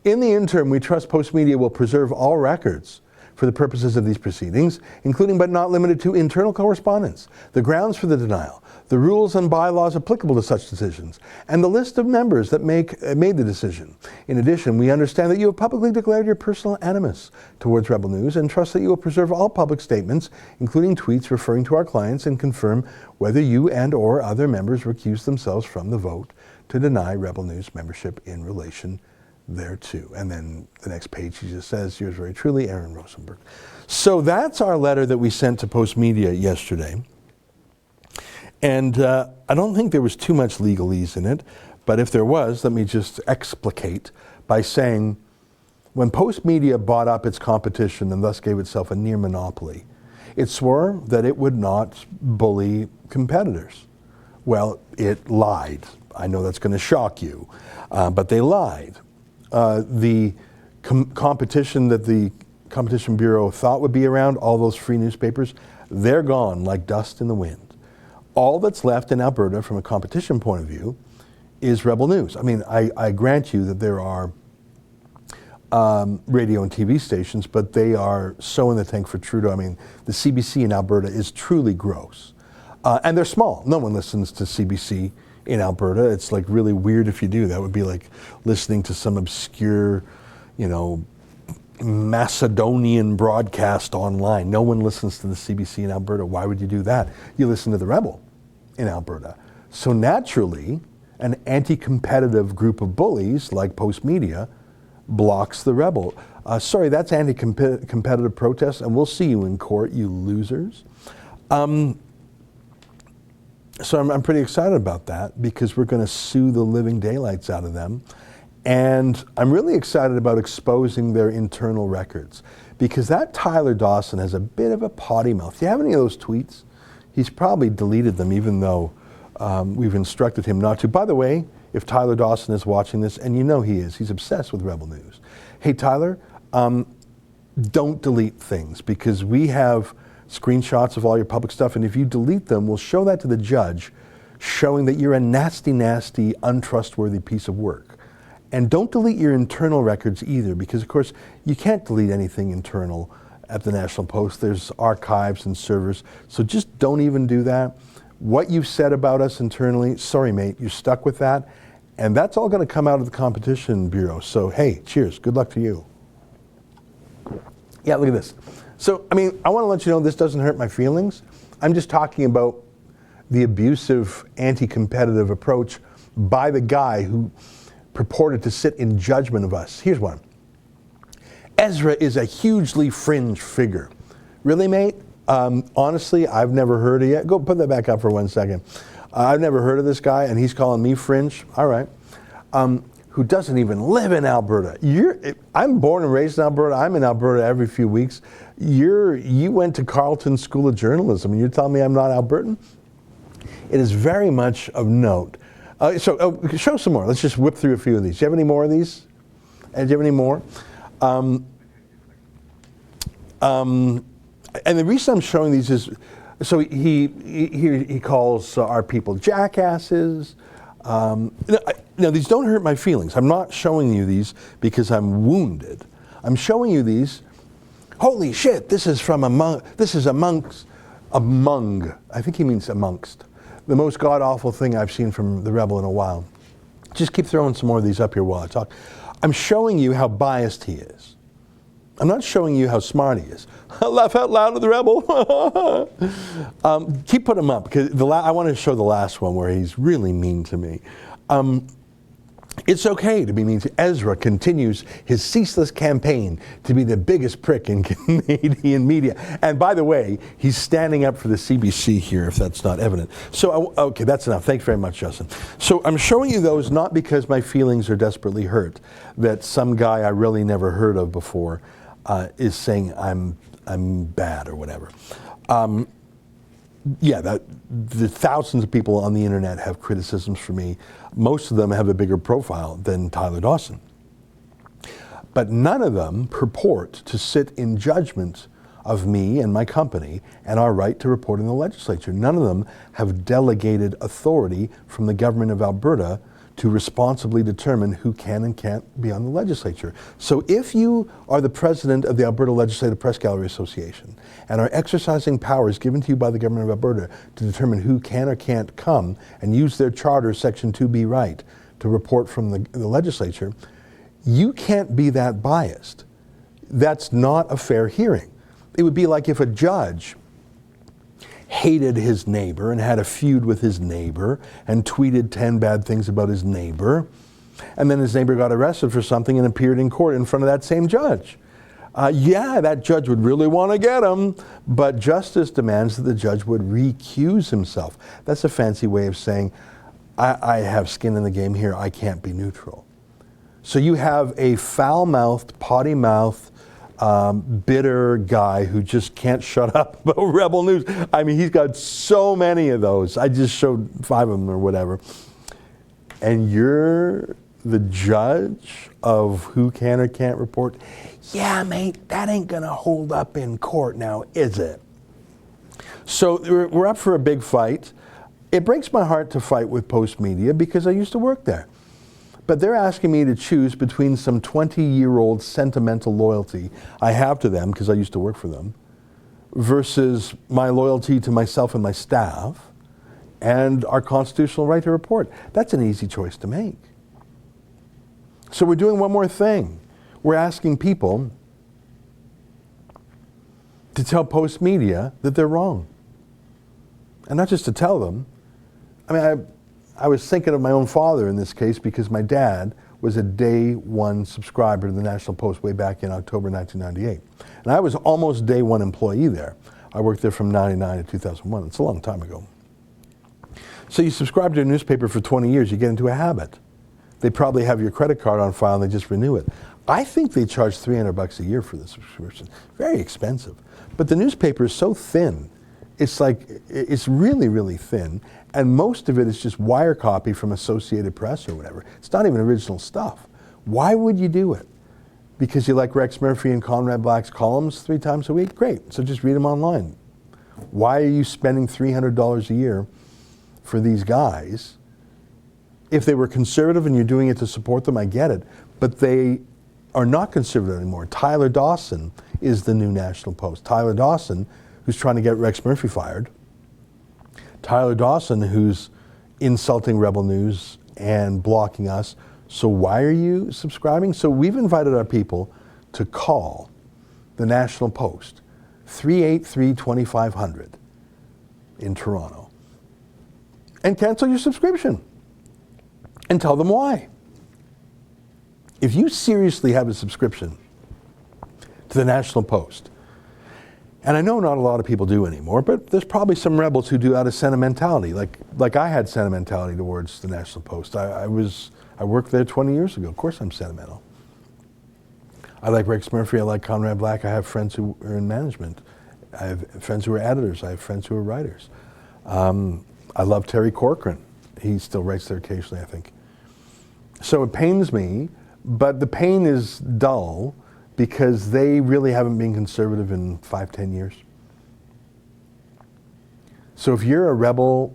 In the interim, we trust Postmedia will preserve all records for the purposes of these proceedings, including but not limited to internal correspondence, the grounds for the denial, the rules and bylaws applicable to such decisions, and the list of members that made the decision. In addition, we understand that you have publicly declared your personal animus towards Rebel News and trust that you will preserve all public statements, including tweets referring to our clients, and confirm whether you and or other members recused themselves from the vote to deny Rebel News membership in relation thereto. And then the next page, he just says, yours very truly, Aaron Rosenberg. So that's our letter that we sent to Postmedia yesterday. And I don't think there was too much legalese in it, but if there was, let me just explicate by saying, when Postmedia bought up its competition and thus gave itself a near monopoly, it swore that it would not bully competitors. Well, it lied. I know that's going to shock you, but they lied. The competition that the Competition Bureau thought would be around, all those free newspapers, they're gone like dust in the wind. All that's left in Alberta from a competition point of view is Rebel News. I mean, I grant you that there are radio and TV stations, but they are so in the tank for Trudeau. I mean, the CBC in Alberta is truly gross. And they're small. No one listens to CBC in Alberta. It's like really weird if you do. That would be like listening to some obscure, Macedonian broadcast online. No one listens to the CBC in Alberta. Why would you do that? You listen to the Rebel in Alberta. So naturally, an anti-competitive group of bullies like Postmedia blocks the Rebel. Sorry, that's anti-competitive protest, and we'll see you in court, you losers. So I'm pretty excited about that because we're going to sue the living daylights out of them. And I'm really excited about exposing their internal records because that Tyler Dawson has a bit of a potty mouth. Do you have any of those tweets? He's probably deleted them even though we've instructed him not to. By the way, if Tyler Dawson is watching this, and you know he is, he's obsessed with Rebel News. Hey, Tyler, don't delete things because we have screenshots of all your public stuff, and if you delete them, we'll show that to the judge, showing that you're a nasty, nasty, untrustworthy piece of work. And don't delete your internal records either, because of course, you can't delete anything internal at the National Post. There's archives and servers, so just don't even do that. What you've said about us internally, sorry mate, you're stuck with that, and that's all going to come out of the Competition Bureau. So hey, cheers, good luck to you. Yeah, look at this. So, I mean, I want to let you know this doesn't hurt my feelings. I'm just talking about the abusive, anti-competitive approach by the guy who purported to sit in judgment of us. Here's one. Ezra is a hugely fringe figure. Really, mate? Honestly, I've never heard of it. Go put that back up for 1 second. I've never heard of this guy, and he's calling me fringe. All right. Who doesn't even live in Alberta. I'm born and raised in Alberta. I'm in Alberta every few weeks. You went to Carleton School of Journalism, and you're telling me I'm not Albertan? It is very much of note. Show some more. Let's just whip through a few of these. Do you have any more of these? And do you have any more? And the reason I'm showing these is, so he calls our people jackasses. Now, these don't hurt my feelings. I'm not showing you these because I'm wounded. I'm showing you these. Holy shit! This is among. I think he means amongst. The most god awful thing I've seen from the Rebel in a while. Just keep throwing some more of these up here while I talk. I'm showing you how biased he is. I'm not showing you how smart he is. Laugh out loud at the rebel. Keep putting him up, because I want to show the last one where he's really mean to me. It's okay to be mean to Ezra. Continues his ceaseless campaign to be the biggest prick in Canadian media. And by the way, he's standing up for the CBC here, if that's not evident. So, okay, that's enough. Thanks very much, Justin. So I'm showing you those not because my feelings are desperately hurt that some guy I really never heard of before is saying I'm bad or whatever. Yeah, the thousands of people on the internet have criticisms for me. Most of them have a bigger profile than Tyler Dawson. But none of them purport to sit in judgment of me and my company and our right to report in the legislature. None of them have delegated authority from the government of Alberta to responsibly determine who can and can't be on the legislature. So if you are the president of the Alberta Legislative Press Gallery Association and are exercising powers given to you by the government of Alberta to determine who can or can't come and use their charter section 2B right to report from the legislature, you can't be that biased. That's not a fair hearing. It would be like if a judge hated his neighbor and had a feud with his neighbor and tweeted 10 bad things about his neighbor, and then his neighbor got arrested for something and appeared in court in front of that same judge. Yeah, that judge would really want to get him, but justice demands that the judge would recuse himself. That's a fancy way of saying, I have skin in the game here, I can't be neutral. So you have a foul-mouthed, potty-mouthed, bitter guy who just can't shut up about Rebel News. I mean, he's got so many of those. I just showed 5 of them or whatever. And you're the judge of who can or can't report? Yeah, mate, that ain't gonna hold up in court now, is it? So we're up for a big fight. It breaks my heart to fight with Postmedia because I used to work there. But they're asking me to choose between some 20-year-old sentimental loyalty I have to them, because I used to work for them, versus my loyalty to myself and my staff, and our constitutional right to report. That's an easy choice to make. So we're doing one more thing. We're asking people to tell Postmedia that they're wrong. And not just to tell them. I mean, I was thinking of my own father in this case because my dad was a day one subscriber to the National Post way back in October 1998. And I was almost day one employee there. I worked there from 99 to 2001. It's a long time ago. So you subscribe to a newspaper for 20 years, you get into a habit. They probably have your credit card on file and they just renew it. I think they charge $300 a year for the subscription. Very expensive. But the newspaper is so thin. It's really, really thin. And most of it is just wire copy from Associated Press or whatever. It's not even original stuff. Why would you do it? Because you like Rex Murphy and Conrad Black's columns 3 times a week? Great, so just read them online. Why are you spending $300 a year for these guys? If they were conservative and you're doing it to support them, I get it. But they are not conservative anymore. Tyler Dawson is the new National Post. Tyler Dawson, who's trying to get Rex Murphy fired. Tyler Dawson, who's insulting Rebel News and blocking us. So why are you subscribing? So we've invited our people to call the National Post, 383-2500 in Toronto, and cancel your subscription and tell them why. If you seriously have a subscription to the National Post, and I know not a lot of people do anymore, but there's probably some rebels who do out of sentimentality, like I had sentimentality towards the National Post. I worked there 20 years ago. Of course I'm sentimental. I like Rex Murphy, I like Conrad Black, I have friends who are in management. I have friends who are editors, I have friends who are writers. I love Terry Corcoran. He still writes there occasionally, I think. So it pains me, but the pain is dull because they really haven't been conservative in 5-10 years. So if you're a rebel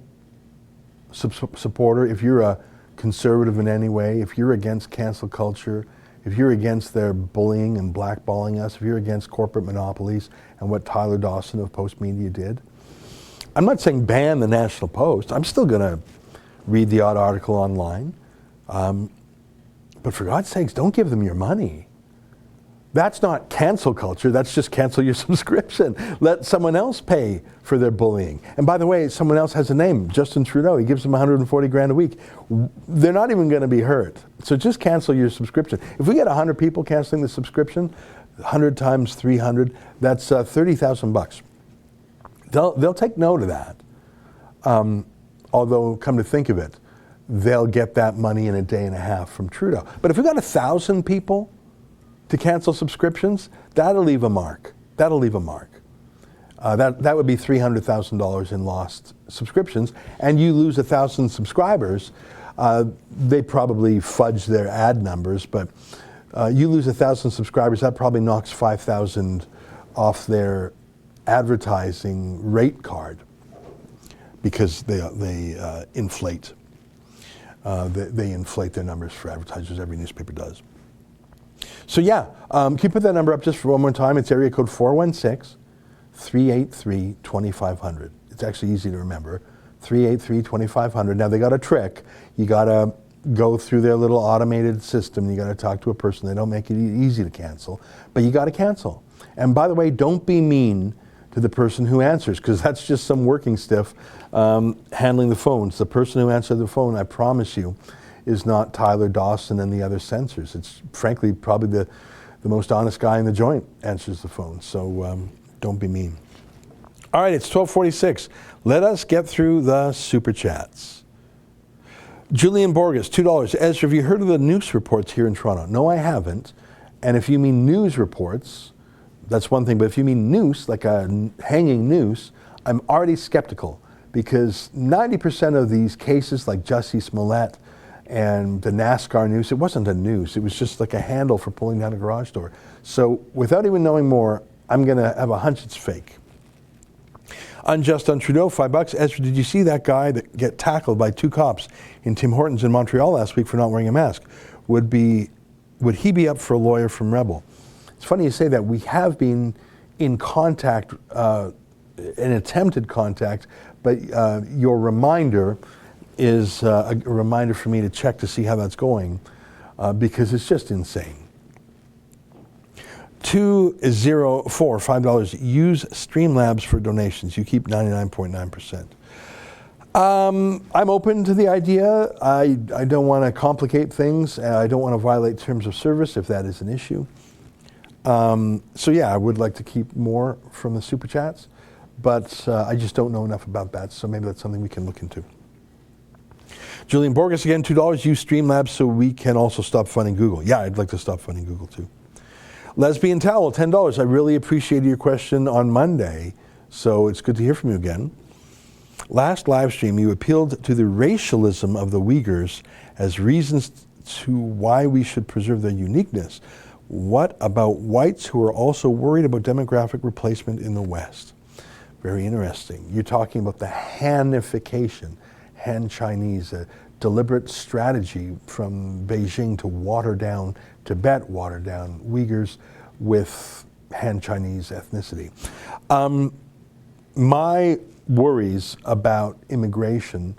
supporter, if you're a conservative in any way, if you're against cancel culture, if you're against their bullying and blackballing us, if you're against corporate monopolies and what Tyler Dawson of Postmedia did, I'm not saying ban the National Post. I'm still going to read the odd article online. But for God's sakes, don't give them your money. That's not cancel culture, that's just cancel your subscription. Let someone else pay for their bullying. And by the way, someone else has a name, Justin Trudeau. He gives them 140 grand a week. They're not even going to be hurt. So just cancel your subscription. If we get 100 people canceling the subscription, 100 times 300, that's 30,000 bucks. They'll take note of that. Although, come to think of it, they'll get that money in a day and a half from Trudeau. But if we got 1,000 people to cancel subscriptions, that'll leave a mark. That'll leave a mark. That would be $300,000 in lost subscriptions, and you lose 1,000 subscribers. They probably fudge their ad numbers, but you lose 1,000 subscribers, that probably knocks 5,000 off their advertising rate card because they inflate. They inflate their numbers for advertisers. Every newspaper does. So yeah, can you put that number up just for one more time? It's area code 416-383-2500. It's actually easy to remember. 383-2500. Now they got a trick. You got to go through their little automated system. You got to talk to a person. They don't make it easy to cancel, but you got to cancel. And by the way, don't be mean to the person who answers, because that's just some working stiff handling the phones. The person who answered the phone, I promise you, is not Tyler Dawson and the other censors. It's frankly probably the most honest guy in the joint answers the phone. So don't be mean. All right, it's 12:46. Let us get through the super chats. Julian Borges, $2. Ezra, have you heard of the news reports here in Toronto? No, I haven't. And if you mean news reports, that's one thing. But if you mean noose, like a hanging noose, I'm already skeptical, because 90% of these cases, like Jussie Smollett and the NASCAR noose, it wasn't a noose. It was just like a handle for pulling down a garage door. So without even knowing more, I'm going to have a hunch it's fake. Unjust on Trudeau, $5. Ezra, did you see that guy that get tackled by 2 cops in Tim Hortons in Montreal last week for not wearing a mask? Would he be up for a lawyer from Rebel? It's funny you say that. We have been in contact, an attempted contact, but your reminder is a reminder for me to check to see how that's going, because it's just insane. 204, $5. Use Streamlabs for donations. You keep 99.9%. I'm open to the idea. I don't want to complicate things. I don't want to violate terms of service if that is an issue. So yeah, I would like to keep more from the super chats, but I just don't know enough about that, so maybe that's something we can look into. Julian Borges again, $2. Use Streamlabs so we can also stop funding Google. Yeah, I'd like to stop funding Google too. Lesbian Towel, $10. I really appreciated your question on Monday, so it's good to hear from you again. Last live stream, you appealed to the racialism of the Uyghurs as reasons to why we should preserve their uniqueness. What about whites who are also worried about demographic replacement in the West? Very interesting. You're talking about the Hanification, Han Chinese, a deliberate strategy from Beijing to water down Tibet, water down Uyghurs with Han Chinese ethnicity. My worries about immigration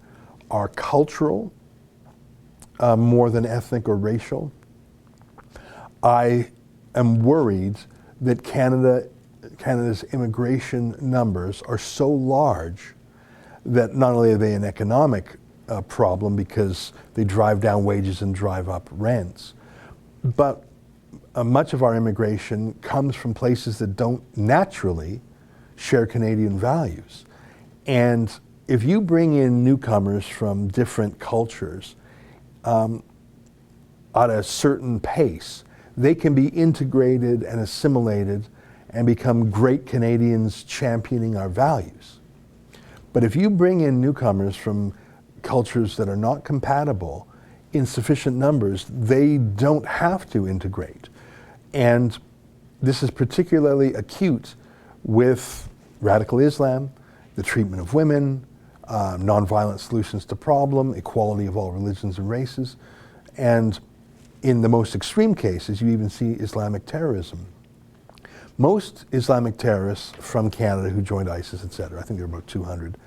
are cultural more than ethnic or racial. I am worried that Canada's immigration numbers are so large that not only are they an economic problem because they drive down wages and drive up rents, but much of our immigration comes from places that don't naturally share Canadian values. And if you bring in newcomers from different cultures at a certain pace, they can be integrated and assimilated and become great Canadians championing our values. But if you bring in newcomers from cultures that are not compatible in sufficient numbers, they don't have to integrate. And this is particularly acute with radical Islam, the treatment of women, nonviolent solutions to problem, equality of all religions and races, and in the most extreme cases, you even see Islamic terrorism. Most Islamic terrorists from Canada who joined ISIS, etc., I think there were about 200,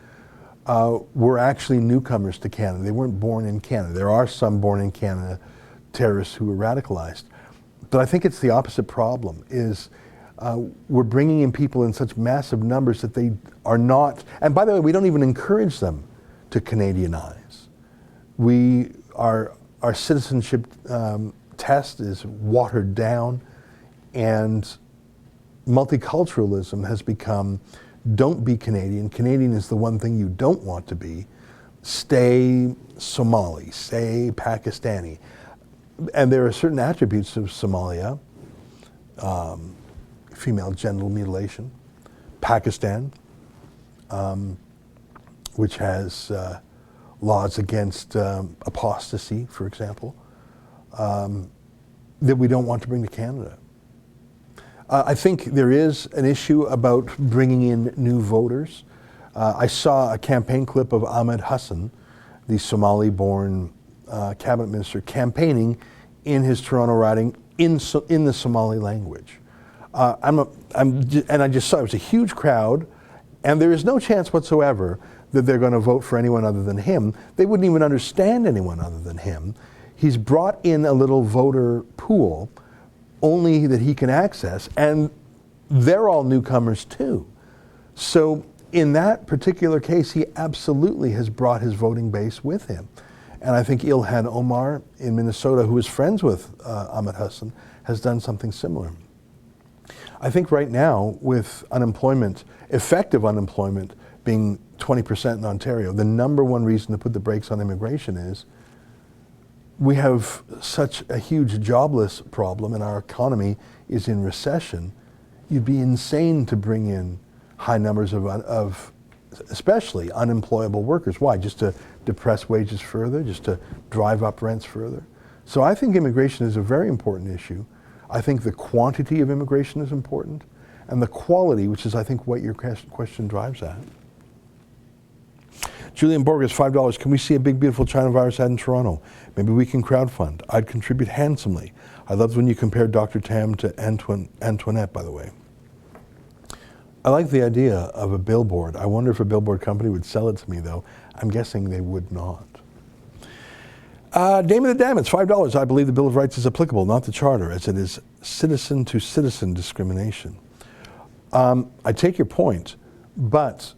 were actually newcomers to Canada. They weren't born in Canada. There are some born in Canada terrorists who were radicalized. But I think it's the opposite problem, is we're bringing in people in such massive numbers that they are not, and by the way, we don't even encourage them to Canadianize. Our citizenship test is watered down, and multiculturalism has become, don't be Canadian. Canadian is the one thing you don't want to be. Stay Somali, stay Pakistani. And there are certain attributes of Somalia, female genital mutilation, Pakistan, which has laws against apostasy, for example, that we don't want to bring to Canada. I think there is an issue about bringing in new voters. I saw a campaign clip of Ahmed Hassan, the Somali-born cabinet minister, campaigning in his Toronto riding in the Somali language. And I just saw it was a huge crowd, and there is no chance whatsoever that they're going to vote for anyone other than him. They wouldn't even understand anyone other than him. He's brought in a little voter pool only that he can access, and they're all newcomers too. So in that particular case, he absolutely has brought his voting base with him. And I think Ilhan Omar in Minnesota, who is friends with Ahmed Hassan, has done something similar. I think right now, with unemployment, effective unemployment being 20% in Ontario, the number one reason to put the brakes on immigration is we have such a huge jobless problem and our economy is in recession. You'd be insane to bring in high numbers of especially unemployable workers. Why? Just to depress wages further, just to drive up rents further. So I think immigration is a very important issue. I think the quantity of immigration is important, and the quality, which is I think what your question drives at. Julian Borges, $5. Can we see a big, beautiful China virus ad in Toronto? Maybe we can crowdfund. I'd contribute handsomely. I loved when you compared Dr. Tam to Antoinette, by the way. I like the idea of a billboard. I wonder if a billboard company would sell it to me, though. I'm guessing they would not. Damon the Damn, it's $5. I believe the Bill of Rights is applicable, not the Charter, as it is citizen-to-citizen discrimination. I take your point, but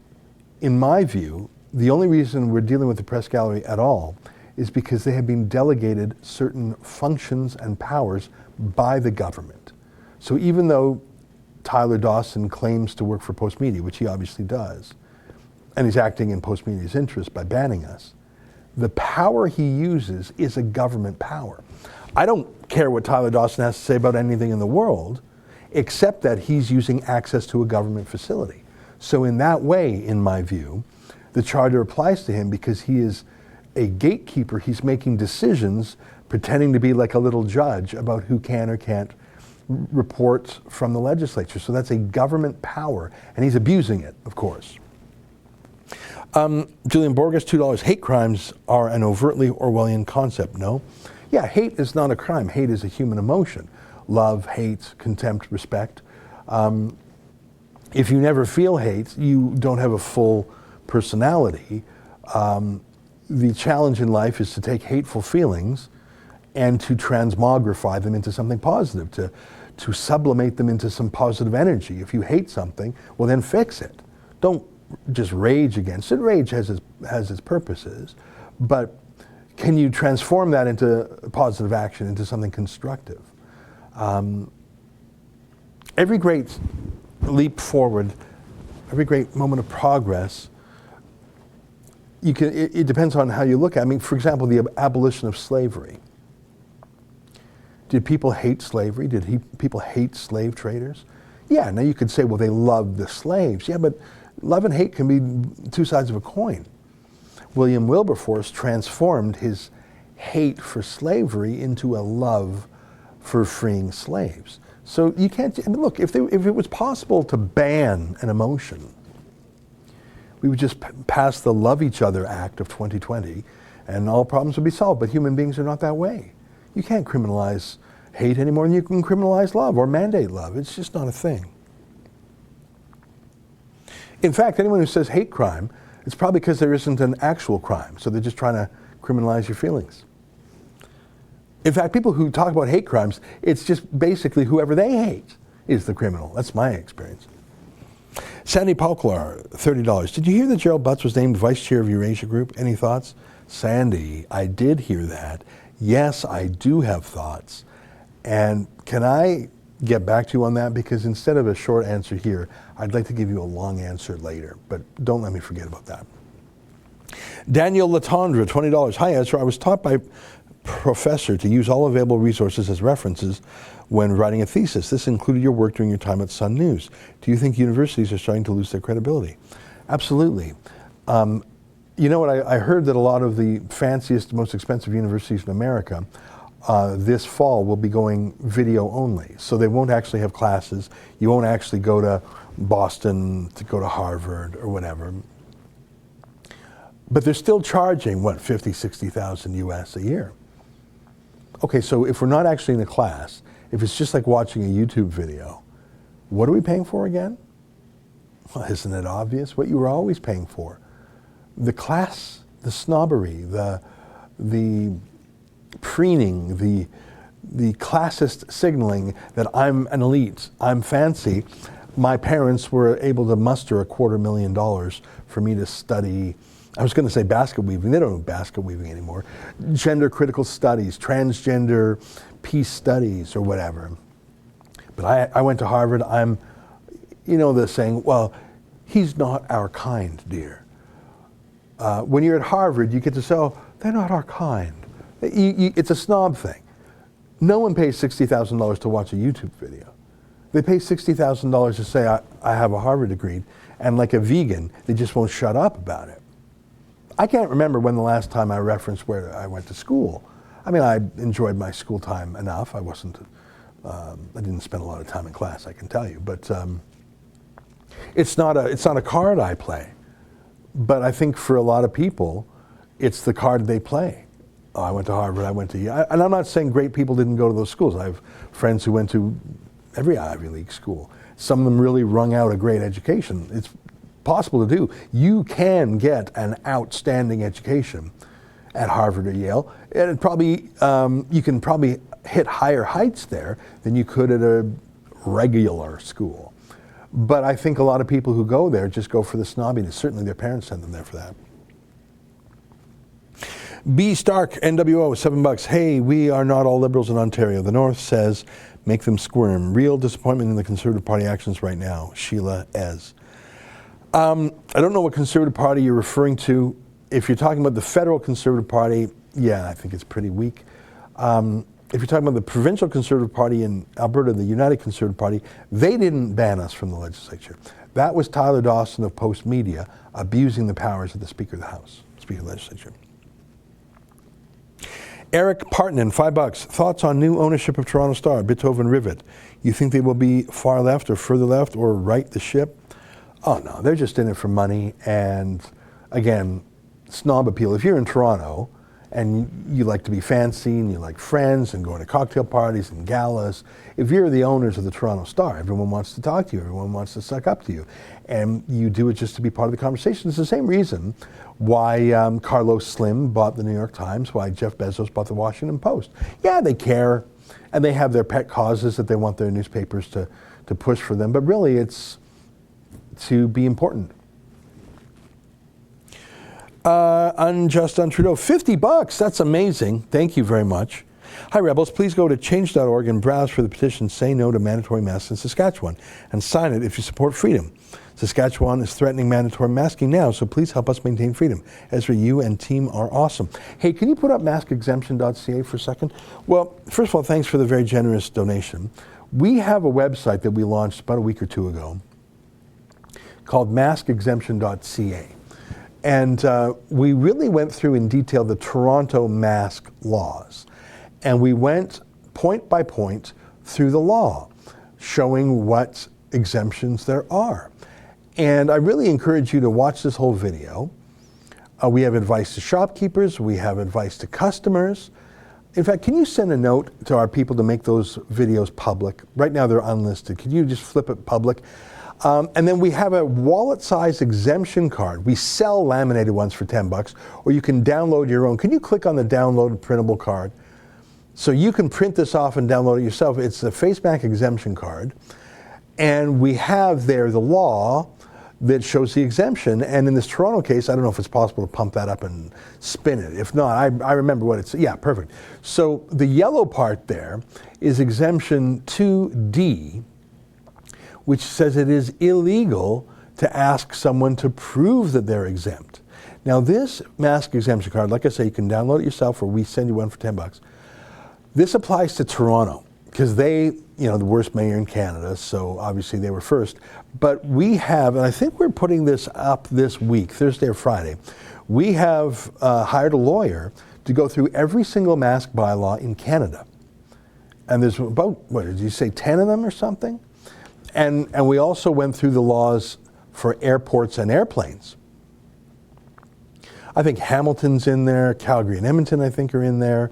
in my view, the only reason we're dealing with the press gallery at all is because they have been delegated certain functions and powers by the government. So even though Tyler Dawson claims to work for Postmedia, which he obviously does, and he's acting in Postmedia's interest by banning us, the power he uses is a government power. I don't care what Tyler Dawson has to say about anything in the world, except that he's using access to a government facility. So in that way, in my view, the Charter applies to him because he is a gatekeeper. He's making decisions, pretending to be like a little judge about who can or can't report from the legislature. So that's a government power, and he's abusing it, of course. Julian Borges, $2. Hate crimes are an overtly Orwellian concept. No? Yeah, hate is not a crime. Hate is a human emotion. Love, hate, contempt, respect. If you never feel hate, you don't have a full personality. The challenge in life is to take hateful feelings and to transmogrify them into something positive, to sublimate them into some positive energy. If you hate something, well then fix it. Don't just rage against it. Rage has its purposes, but can you transform that into positive action, into something constructive? Every great leap forward, every great moment of progress, it depends on how you look at it. I mean, for example, the abolition of slavery. Did people hate slavery? Did people hate slave traders? Yeah, now you could say, well, they loved the slaves. Yeah, but love and hate can be two sides of a coin. William Wilberforce transformed his hate for slavery into a love for freeing slaves. So you can't, I mean, look, if it was possible to ban an emotion, we would just pass the Love Each Other Act of 2020 and all problems would be solved. But human beings are not that way. You can't criminalize hate any more than you can criminalize love or mandate love. It's just not a thing. In fact, anyone who says hate crime, it's probably because there isn't an actual crime. So they're just trying to criminalize your feelings. In fact, people who talk about hate crimes, it's just basically whoever they hate is the criminal. That's my experience. Sandy Palklar, $30. Did you hear that Gerald Butts was named vice chair of Eurasia Group? Any thoughts? Sandy, I did hear that. Yes, I do have thoughts. And can I get back to you on that? Because instead of a short answer here, I'd like to give you a long answer later. But don't let me forget about that. Daniel Latondra, $20. Hi, Ezra. I was taught by professor to use all available resources as references when writing a thesis. This included your work during your time at Sun News. Do you think universities are starting to lose their credibility? Absolutely. You know what? I heard that a lot of the fanciest, most expensive universities in America this fall will be going video only. So they won't actually have classes. You won't actually go to Boston to go to Harvard or whatever. But they're still charging, what, 50, 60,000 US a year. Okay, so if we're not actually in a class, if it's just like watching a YouTube video, what are we paying for again? Well, isn't it obvious? What you were always paying for. The class, the snobbery, the preening, the classist signaling that I'm an elite, I'm fancy. My parents were able to muster $250,000 for me to study, I was going to say basket weaving. They don't do basket weaving anymore. Gender critical studies, transgender peace studies or whatever. But I went to Harvard. They're saying, well, he's not our kind, dear. When you're at Harvard, you get to say, oh, they're not our kind. It's a snob thing. No one pays $60,000 to watch a YouTube video. They pay $60,000 to say, I have a Harvard degree, and like a vegan, they just won't shut up about it. I can't remember when the last time I referenced where I went to school. I mean, I enjoyed my school time enough. I didn't spend a lot of time in class, I can tell you. But it's not a card I play. But I think for a lot of people, it's the card they play. Oh, I went to Harvard, I went to Yale. And I'm not saying great people didn't go to those schools. I have friends who went to every Ivy League school. Some of them really wrung out a great education. It's possible to do. You can get an outstanding education at Harvard or Yale, and you can probably hit higher heights there than you could at a regular school. But I think a lot of people who go there just go for the snobbiness. Certainly their parents send them there for that. B. Stark, NWO, $7. Hey, we are not all liberals in Ontario. The North says, make them squirm. Real disappointment in the Conservative Party actions right now. Sheila Ez. I don't know what Conservative Party you're referring to. If you're talking about the federal Conservative Party, yeah, I think it's pretty weak. If you're talking about the provincial Conservative Party in Alberta, the United Conservative Party, they didn't ban us from the legislature. That was Tyler Dawson of Postmedia abusing the powers of the Speaker of the House, Speaker of the Legislature. Eric Partnan, $5. Thoughts on new ownership of Toronto Star, Beethoven Rivet. You think they will be far left or further left or right the ship? Oh no, they're just in it for money and, again, snob appeal. If you're in Toronto and you like to be fancy and you like friends and going to cocktail parties and galas, if you're the owners of the Toronto Star, everyone wants to talk to you, everyone wants to suck up to you, and you do it just to be part of the conversation. It's the same reason why Carlos Slim bought the New York Times, why Jeff Bezos bought the Washington Post. Yeah, they care, and they have their pet causes that they want their newspapers to push for them, but really it's to be important. Unjust on Trudeau, $50. That's amazing. Thank you very much. Hi, Rebels. Please go to change.org and browse for the petition Say No to Mandatory Masks in Saskatchewan and sign it if you support freedom. Saskatchewan is threatening mandatory masking now, so please help us maintain freedom. Ezra, you and team are awesome. Hey, can you put up maskexemption.ca for a second? Well, first of all, thanks for the very generous donation. We have a website that we launched about a week or two ago called maskexemption.ca. And we really went through in detail the Toronto mask laws. And we went point by point through the law, showing what exemptions there are. And I really encourage you to watch this whole video. We have advice to shopkeepers, we have advice to customers. In fact, can you send a note to our people to make those videos public? Right now they're unlisted. Can you just flip it public? And then we have a wallet-sized exemption card. We sell laminated ones for $10, or you can download your own. Can you click on the download printable card? So you can print this off and download it yourself. It's a face mask exemption card. And we have there the law that shows the exemption. And in this Toronto case, I don't know if it's possible to pump that up and spin it. If not, I remember what it's, yeah, perfect. So the yellow part there is exemption 2D, which says it is illegal to ask someone to prove that they're exempt. Now this mask exemption card, like I say, you can download it yourself, or we send you one for $10. This applies to Toronto because they, the worst mayor in Canada, so obviously they were first. But we have, and I think we're putting this up this week, Thursday or Friday, we have hired a lawyer to go through every single mask bylaw in Canada. And there's about, what did you say, 10 of them or something? And we also went through the laws for airports and airplanes. I think Hamilton's in there, Calgary and Edmonton I think are in there,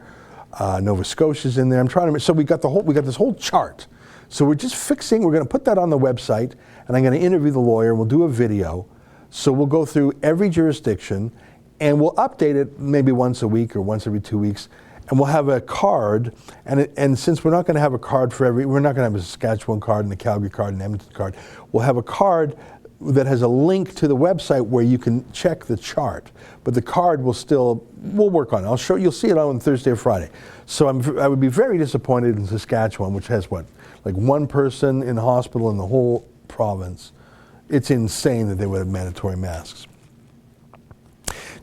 Nova Scotia's in there. I'm trying to, so we got this whole chart. So we're just fixing, we're gonna put that on the website, and I'm gonna interview the lawyer, we'll do a video. So we'll go through every jurisdiction, and we'll update it maybe once a week or once every 2 weeks, and we'll have a card, and since we're not gonna have a card for we're not gonna have a Saskatchewan card and a Calgary card and an Edmonton card, we'll have a card that has a link to the website where you can check the chart. But the card we'll work on it. You'll see it on Thursday or Friday. So I would be very disappointed in Saskatchewan, which has what, like one person in hospital in the whole province. It's insane that they would have mandatory masks.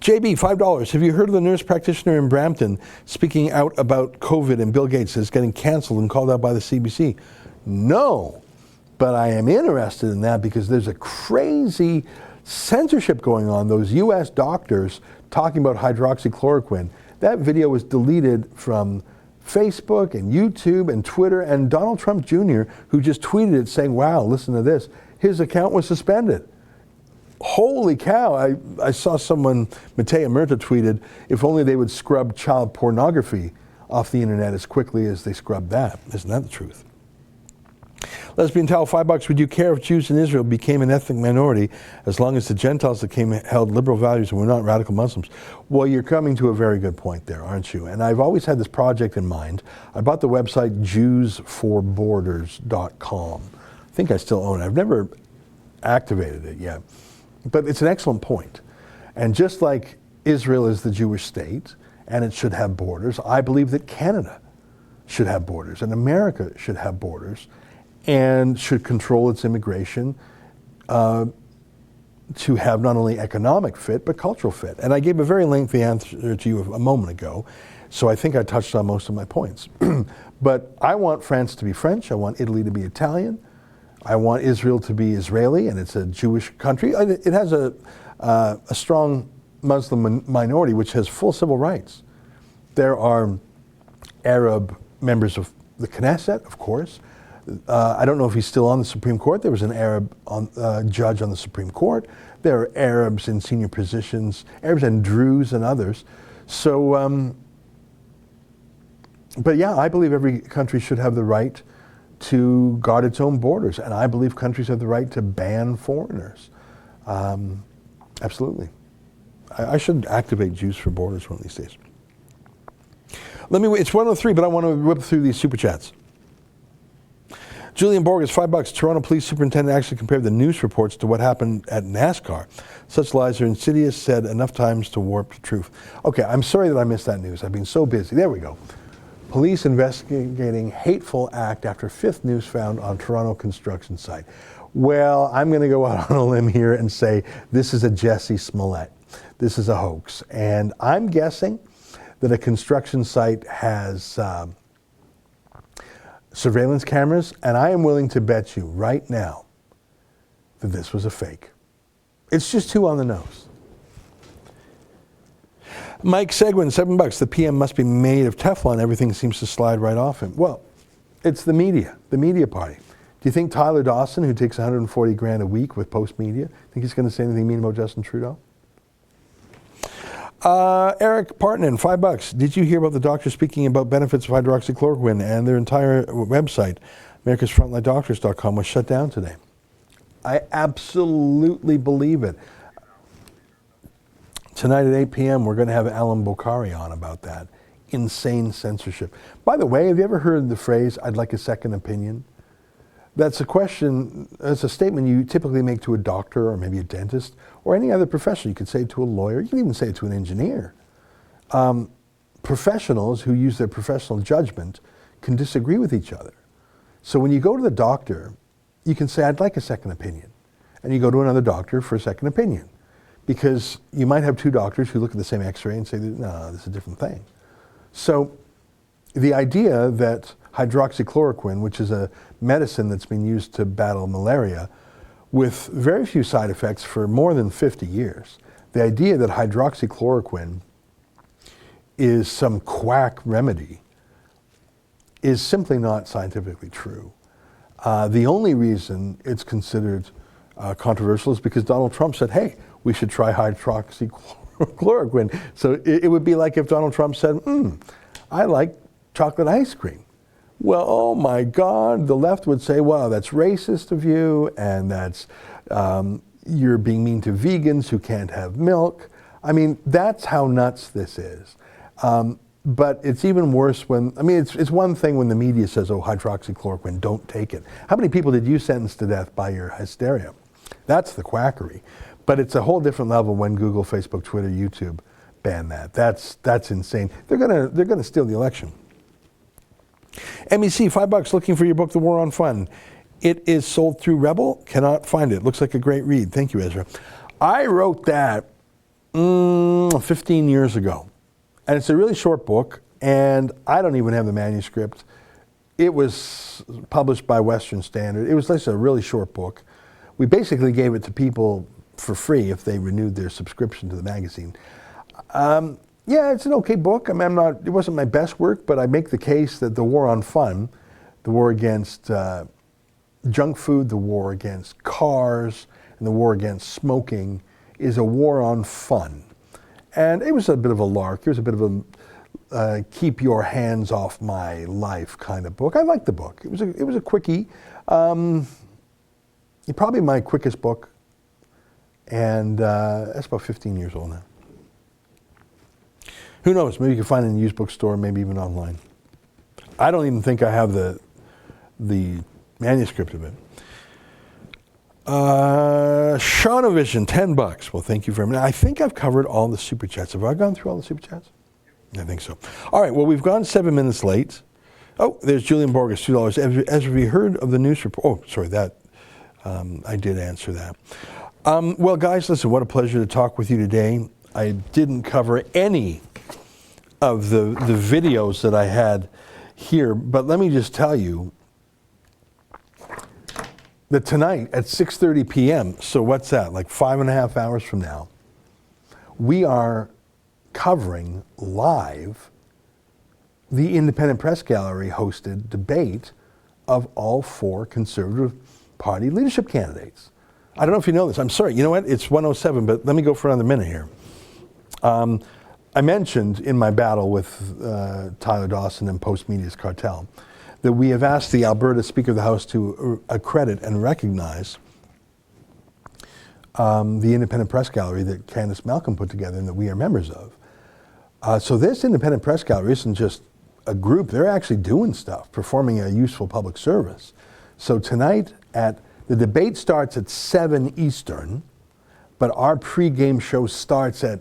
JB, $5. Have you heard of the nurse practitioner in Brampton speaking out about COVID and Bill Gates is getting canceled and called out by the CBC? No. But I am interested in that because there's a crazy censorship going on. Those US doctors talking about hydroxychloroquine. That video was deleted from Facebook and YouTube and Twitter, and Donald Trump Jr., who just tweeted it saying, wow, listen to this, his account was suspended. Holy cow, I saw someone, Matea Murta tweeted, if only they would scrub child pornography off the internet as quickly as they scrubbed that. Isn't that the truth? Lesbian Towel, $5. Would you care if Jews in Israel became an ethnic minority as long as the Gentiles that came held liberal values and were not radical Muslims? Well, you're coming to a very good point there, aren't you? And I've always had this project in mind. I bought the website JewsForBorders.com. I think I still own it. I've never activated it yet. But it's an excellent point. And just like Israel is the Jewish state, and it should have borders, I believe that Canada should have borders, and America should have borders, and should control its immigration to have not only economic fit, but cultural fit. And I gave a very lengthy answer to you a moment ago, so I think I touched on most of my points. But I want France to be French, I want Italy to be Italian, I want Israel to be Israeli, and it's a Jewish country. It has a strong Muslim minority which has full civil rights. There are Arab members of the Knesset, of course. I don't know if he's still on the Supreme Court. There was an Arab judge on the Supreme Court. There are Arabs in senior positions, Arabs and Druze and others. So, but yeah, I believe every country should have the right to guard its own borders, and I believe countries have the right to ban foreigners. Absolutely. I should activate Jews for Borders one of these days. It's 1:03, but I want to whip through these super chats. Julian Borges, $5. Toronto Police Superintendent actually compared the news reports to what happened at NASCAR. Such lies are insidious, said enough times to warp the truth. Okay, I'm sorry that I missed that news. I've been so busy. There we go. Police investigating hateful act after fifth news found on Toronto construction site. Well, I'm going to go out on a limb here and say this is a Jussie Smollett. This is a hoax. And I'm guessing that a construction site has surveillance cameras, and I am willing to bet you right now that this was a fake. It's just too on the nose. Mike Seguin, $7. The PM must be made of Teflon. Everything seems to slide right off him. Well, it's the media party. Do you think Tyler Dawson, who takes $140,000 a week with Postmedia, think he's going to say anything mean about Justin Trudeau? Eric Partnan, $5. Did you hear about the doctor speaking about benefits of hydroxychloroquine, and their entire website, americasfrontlinedoctors.com, was shut down today? I absolutely believe it. Tonight at 8 p.m. we're going to have Alan Bokhari on about that insane censorship. By the way, have you ever heard the phrase, "I'd like a second opinion"? That's a question, it's a statement you typically make to a doctor or maybe a dentist or any other professional. You could say it to a lawyer, you can even say it to an engineer. Professionals who use their professional judgment can disagree with each other. So when you go to the doctor, you can say, "I'd like a second opinion." And you go to another doctor for a second opinion. Because you might have two doctors who look at the same x-ray and say, "No, this is a different thing." So the idea that hydroxychloroquine, which is a medicine that's been used to battle malaria with very few side effects for more than 50 years, the idea that hydroxychloroquine is some quack remedy is simply not scientifically true. The only reason it's considered controversial is because Donald Trump said, "Hey, we should try hydroxychloroquine." So it would be like if Donald Trump said, "I like chocolate ice cream." Well, oh my God, the left would say, "Wow, that's racist of you, and that's you're being mean to vegans who can't have milk." I mean, that's how nuts this is. But it's even worse when, I mean, it's one thing when the media says, "Oh, hydroxychloroquine, don't take it." How many people did you sentence to death by your hysteria? That's the quackery. But it's a whole different level when Google, Facebook, Twitter, YouTube ban that. That's insane. They're gonna steal the election. MEC, $5 looking for your book, The War on Fun. It is sold through Rebel. Cannot find it. Looks like a great read. Thank you, Ezra. I wrote that 15 years ago. And it's a really short book, and I don't even have the manuscript. It was published by Western Standard. It was like a really short book. We basically gave it to people for free if they renewed their subscription to the magazine. Yeah, it's an okay book. I mean, it wasn't my best work, but I make the case that the war on fun, the war against junk food, the war against cars, and the war against smoking is a war on fun. And it was a bit of a lark. It was a bit of a keep your hands off my life kind of book. I liked the book. It was a quickie. Probably my quickest book. And that's about 15 years old now. Who knows? Maybe you can find it in a used bookstore, maybe even online. I don't even think I have the manuscript of it. Shaunavision, $10. Well, thank you very much. I think I've covered all the super chats. Have I gone through all the super chats? I think so. All right, well, we've gone 7 minutes late. Oh, there's Julian Borges, $2. As we heard of the news report. Oh, sorry, that I did answer that. Well, guys, listen, what a pleasure to talk with you today. I didn't cover any of the videos that I had here, but let me just tell you that tonight at 6:30 p.m., so what's that, like 5.5 hours from now, we are covering live the Independent Press Gallery hosted debate of all 4 Conservative Party leadership candidates. I don't know if you know this. I'm sorry. You know what? It's 1:07, but let me go for another minute here. I mentioned in my battle with Tyler Dawson and Postmedia's cartel that we have asked the Alberta Speaker of the House to accredit and recognize the Independent Press Gallery that Candace Malcolm put together and that we are members of. So this Independent Press Gallery isn't just a group. They're actually doing stuff, performing a useful public service. So tonight the debate starts at 7 Eastern, but our pregame show starts at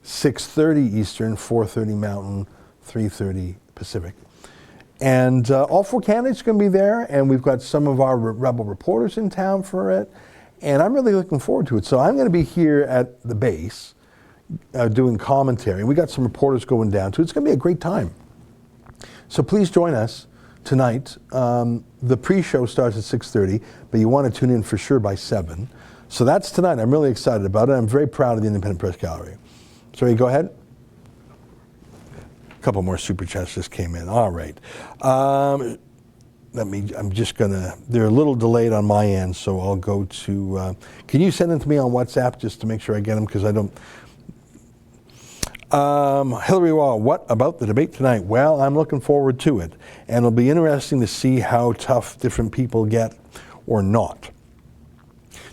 6:30 Eastern, 4:30 Mountain, 3:30 Pacific. And all 4 candidates are going to be there, and we've got some of our Rebel reporters in town for it, and I'm really looking forward to it. So I'm going to be here at the base doing commentary. We got some reporters going down to it. It's going to be a great time. So please join us tonight. The pre-show starts at 6:30, but you want to tune in for sure by 7. So that's tonight. I'm really excited about it. I'm very proud of the Independent Press Gallery. Sorry, go ahead. A couple more super chats just came in. All right. I'm just gonna, they're a little delayed on my end, so I'll go to, can you send them to me on WhatsApp just to make sure I get them, because I don't. Hillary Wall, what about the debate tonight? Well, I'm looking forward to it, and it'll be interesting to see how tough different people get or not.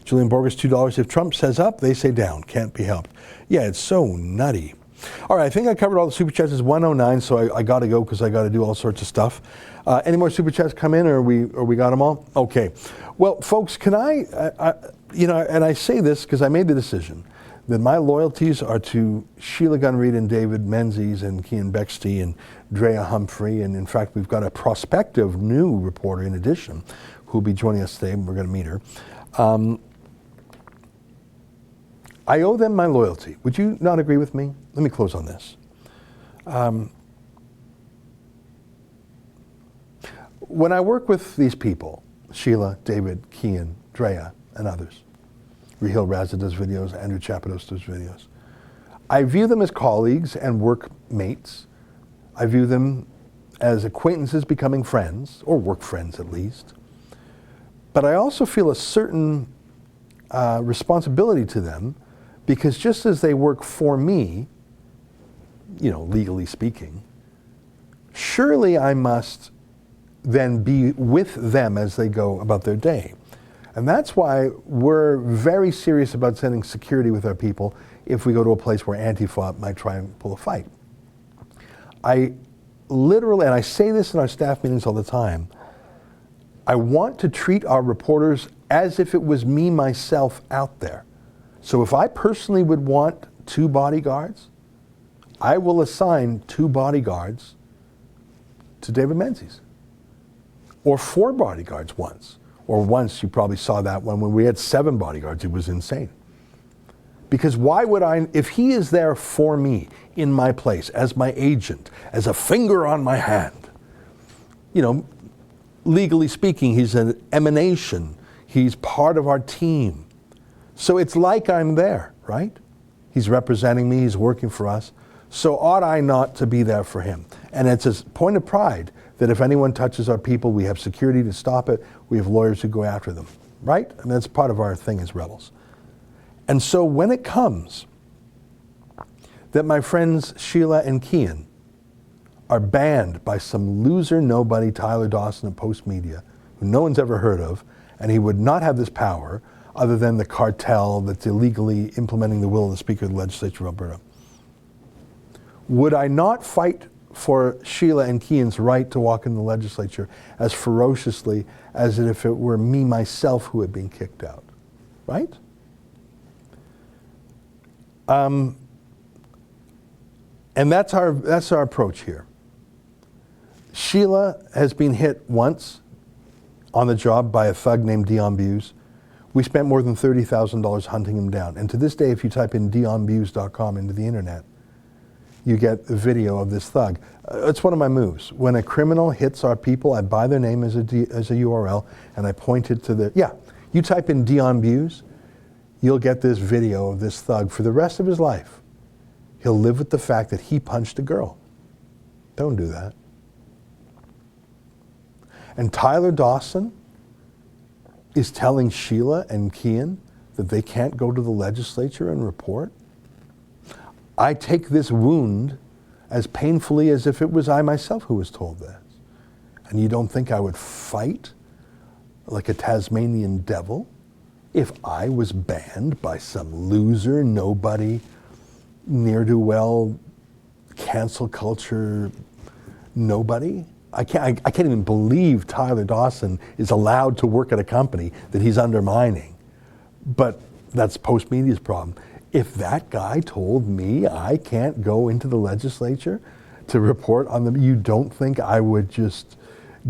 Julian Borges, $2. If Trump says up, they say down. Can't be helped. Yeah, it's so nutty. All right, I think I covered all the super chats. It's 1:09, so I got to go because I got to do all sorts of stuff. Any more super chats come in, or we got them all? Okay. Well, folks, can I and I say this because I made the decision that my loyalties are to Sheila Gunn Reid and David Menzies and Cian Bexte and Drea Humphrey, and in fact, we've got a prospective new reporter in addition who will be joining us today. We're going to meet her. I owe them my loyalty. Would you not agree with me? Let me close on this. When I work with these people, Sheila, David, Cian, Drea, and others, Rahil Raza does videos, Andrew Chapados does videos, I view them as colleagues and workmates. I view them as acquaintances becoming friends, or work friends at least. But I also feel a certain responsibility to them, because just as they work for me, legally speaking, surely I must then be with them as they go about their day. And that's why we're very serious about sending security with our people if we go to a place where Antifa might try and pull a fight. I literally, and I say this in our staff meetings all the time, I want to treat our reporters as if it was me myself out there. So if I personally would want 2 bodyguards, I will assign 2 bodyguards to David Menzies. Or 4 bodyguards once. Or once, you probably saw that one when we had 7 bodyguards. It was insane. Because why would I, if he is there for me, in my place, as my agent, as a finger on my hand, legally speaking, he's an emanation. He's part of our team. So it's like I'm there, right? He's representing me, he's working for us. So ought I not to be there for him? And it's a point of pride that if anyone touches our people, we have security to stop it. We have lawyers who go after them, right? And that's part of our thing as rebels. And so when it comes that my friends Sheila and Cian are banned by some loser nobody, Tyler Dawson of Postmedia, who no one's ever heard of, and he would not have this power other than the cartel that's illegally implementing the will of the Speaker of the Legislature of Alberta. Would I not fight for Sheila and Cian's right to walk in the legislature as ferociously as if it were me myself who had been kicked out, right? And that's our approach here. Sheila has been hit once on the job by a thug named Dion Buse. We spent more than $30,000 hunting him down. And to this day, if you type in dionbuse.com into the internet, you get a video of this thug. It's one of my moves. When a criminal hits our people, I buy their name as a URL, and I point it to you type in Dion Buse, you'll get this video of this thug for the rest of his life. He'll live with the fact that he punched a girl. Don't do that. And Tyler Dawson is telling Sheila and Cian that they can't go to the legislature and report. I take this wound as painfully as if it was I myself who was told this. And you don't think I would fight like a Tasmanian devil if I was banned by some loser, nobody, ne'er-do-well, cancel culture, nobody? I can't even believe Tyler Dawson is allowed to work at a company that he's undermining. But that's Postmedia's problem. If that guy told me I can't go into the legislature to report on them, you don't think I would just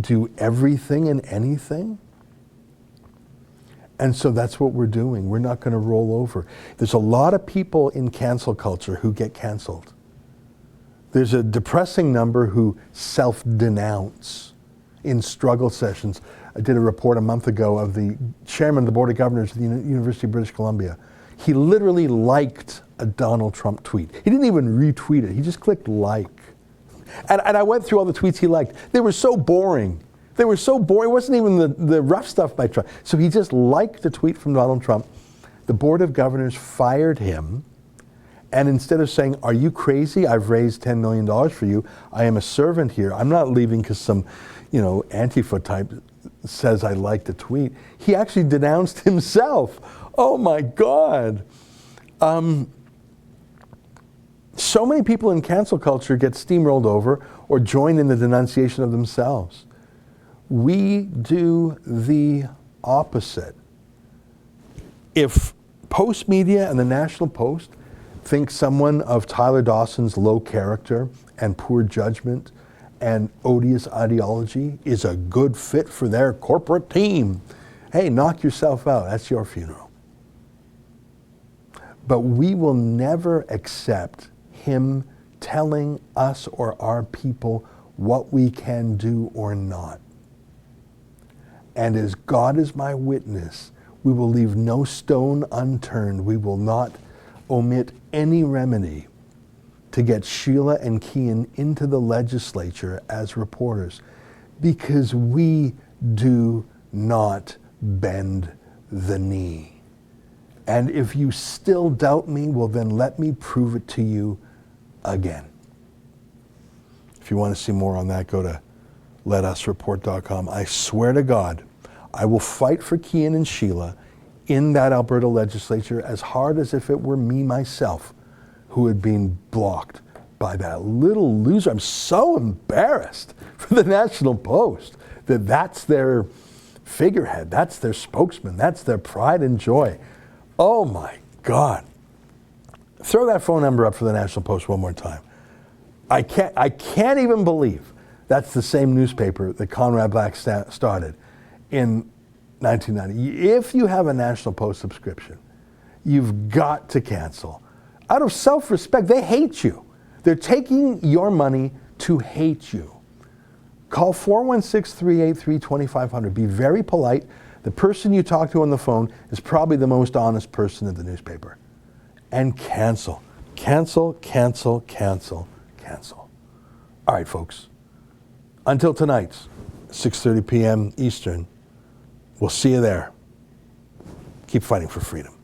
do everything and anything? And so that's what we're doing. We're not going to roll over. There's a lot of people in cancel culture who get canceled. There's a depressing number who self-denounce in struggle sessions. I did a report a month ago of the chairman of the Board of Governors of the University of British Columbia. He literally liked a Donald Trump tweet. He didn't even retweet it. He just clicked like. And I went through all the tweets he liked. They were so boring. They were so boring. It wasn't even the rough stuff by Trump. So he just liked a tweet from Donald Trump. The Board of Governors fired him. And instead of saying, are you crazy? I've raised $10 million for you. I am a servant here. I'm not leaving because some, Antifa type says I liked a tweet. He actually denounced himself. Oh my God. so many people in cancel culture get steamrolled over or join in the denunciation of themselves. We do the opposite. If Postmedia and the National Post think someone of Tyler Dawson's low character and poor judgment and odious ideology is a good fit for their corporate team, hey, knock yourself out. That's your funeral. But we will never accept him telling us or our people what we can do or not. And as God is my witness, we will leave no stone unturned. We will not omit any remedy to get Sheila and Kian into the legislature as reporters, because we do not bend the knee. And if you still doubt me, well then let me prove it to you again. If you want to see more on that, go to letusreport.com. I swear to God, I will fight for Kian and Sheila in that Alberta legislature as hard as if it were me myself who had been blocked by that little loser. I'm so embarrassed for the National Post that that's their figurehead, that's their spokesman, that's their pride and joy. Oh my God. Throw that phone number up for the National Post one more time. I can't even believe that's the same newspaper that Conrad Black started in 1990. If you have a National Post subscription, you've got to cancel. Out of self-respect, they hate you. They're taking your money to hate you. Call 416-383-2500. Be very polite. The person you talk to on the phone is probably the most honest person in the newspaper. And cancel. Cancel, cancel, cancel, cancel. All right, folks. Until tonight, 6:30 p.m. Eastern, we'll see you there. Keep fighting for freedom.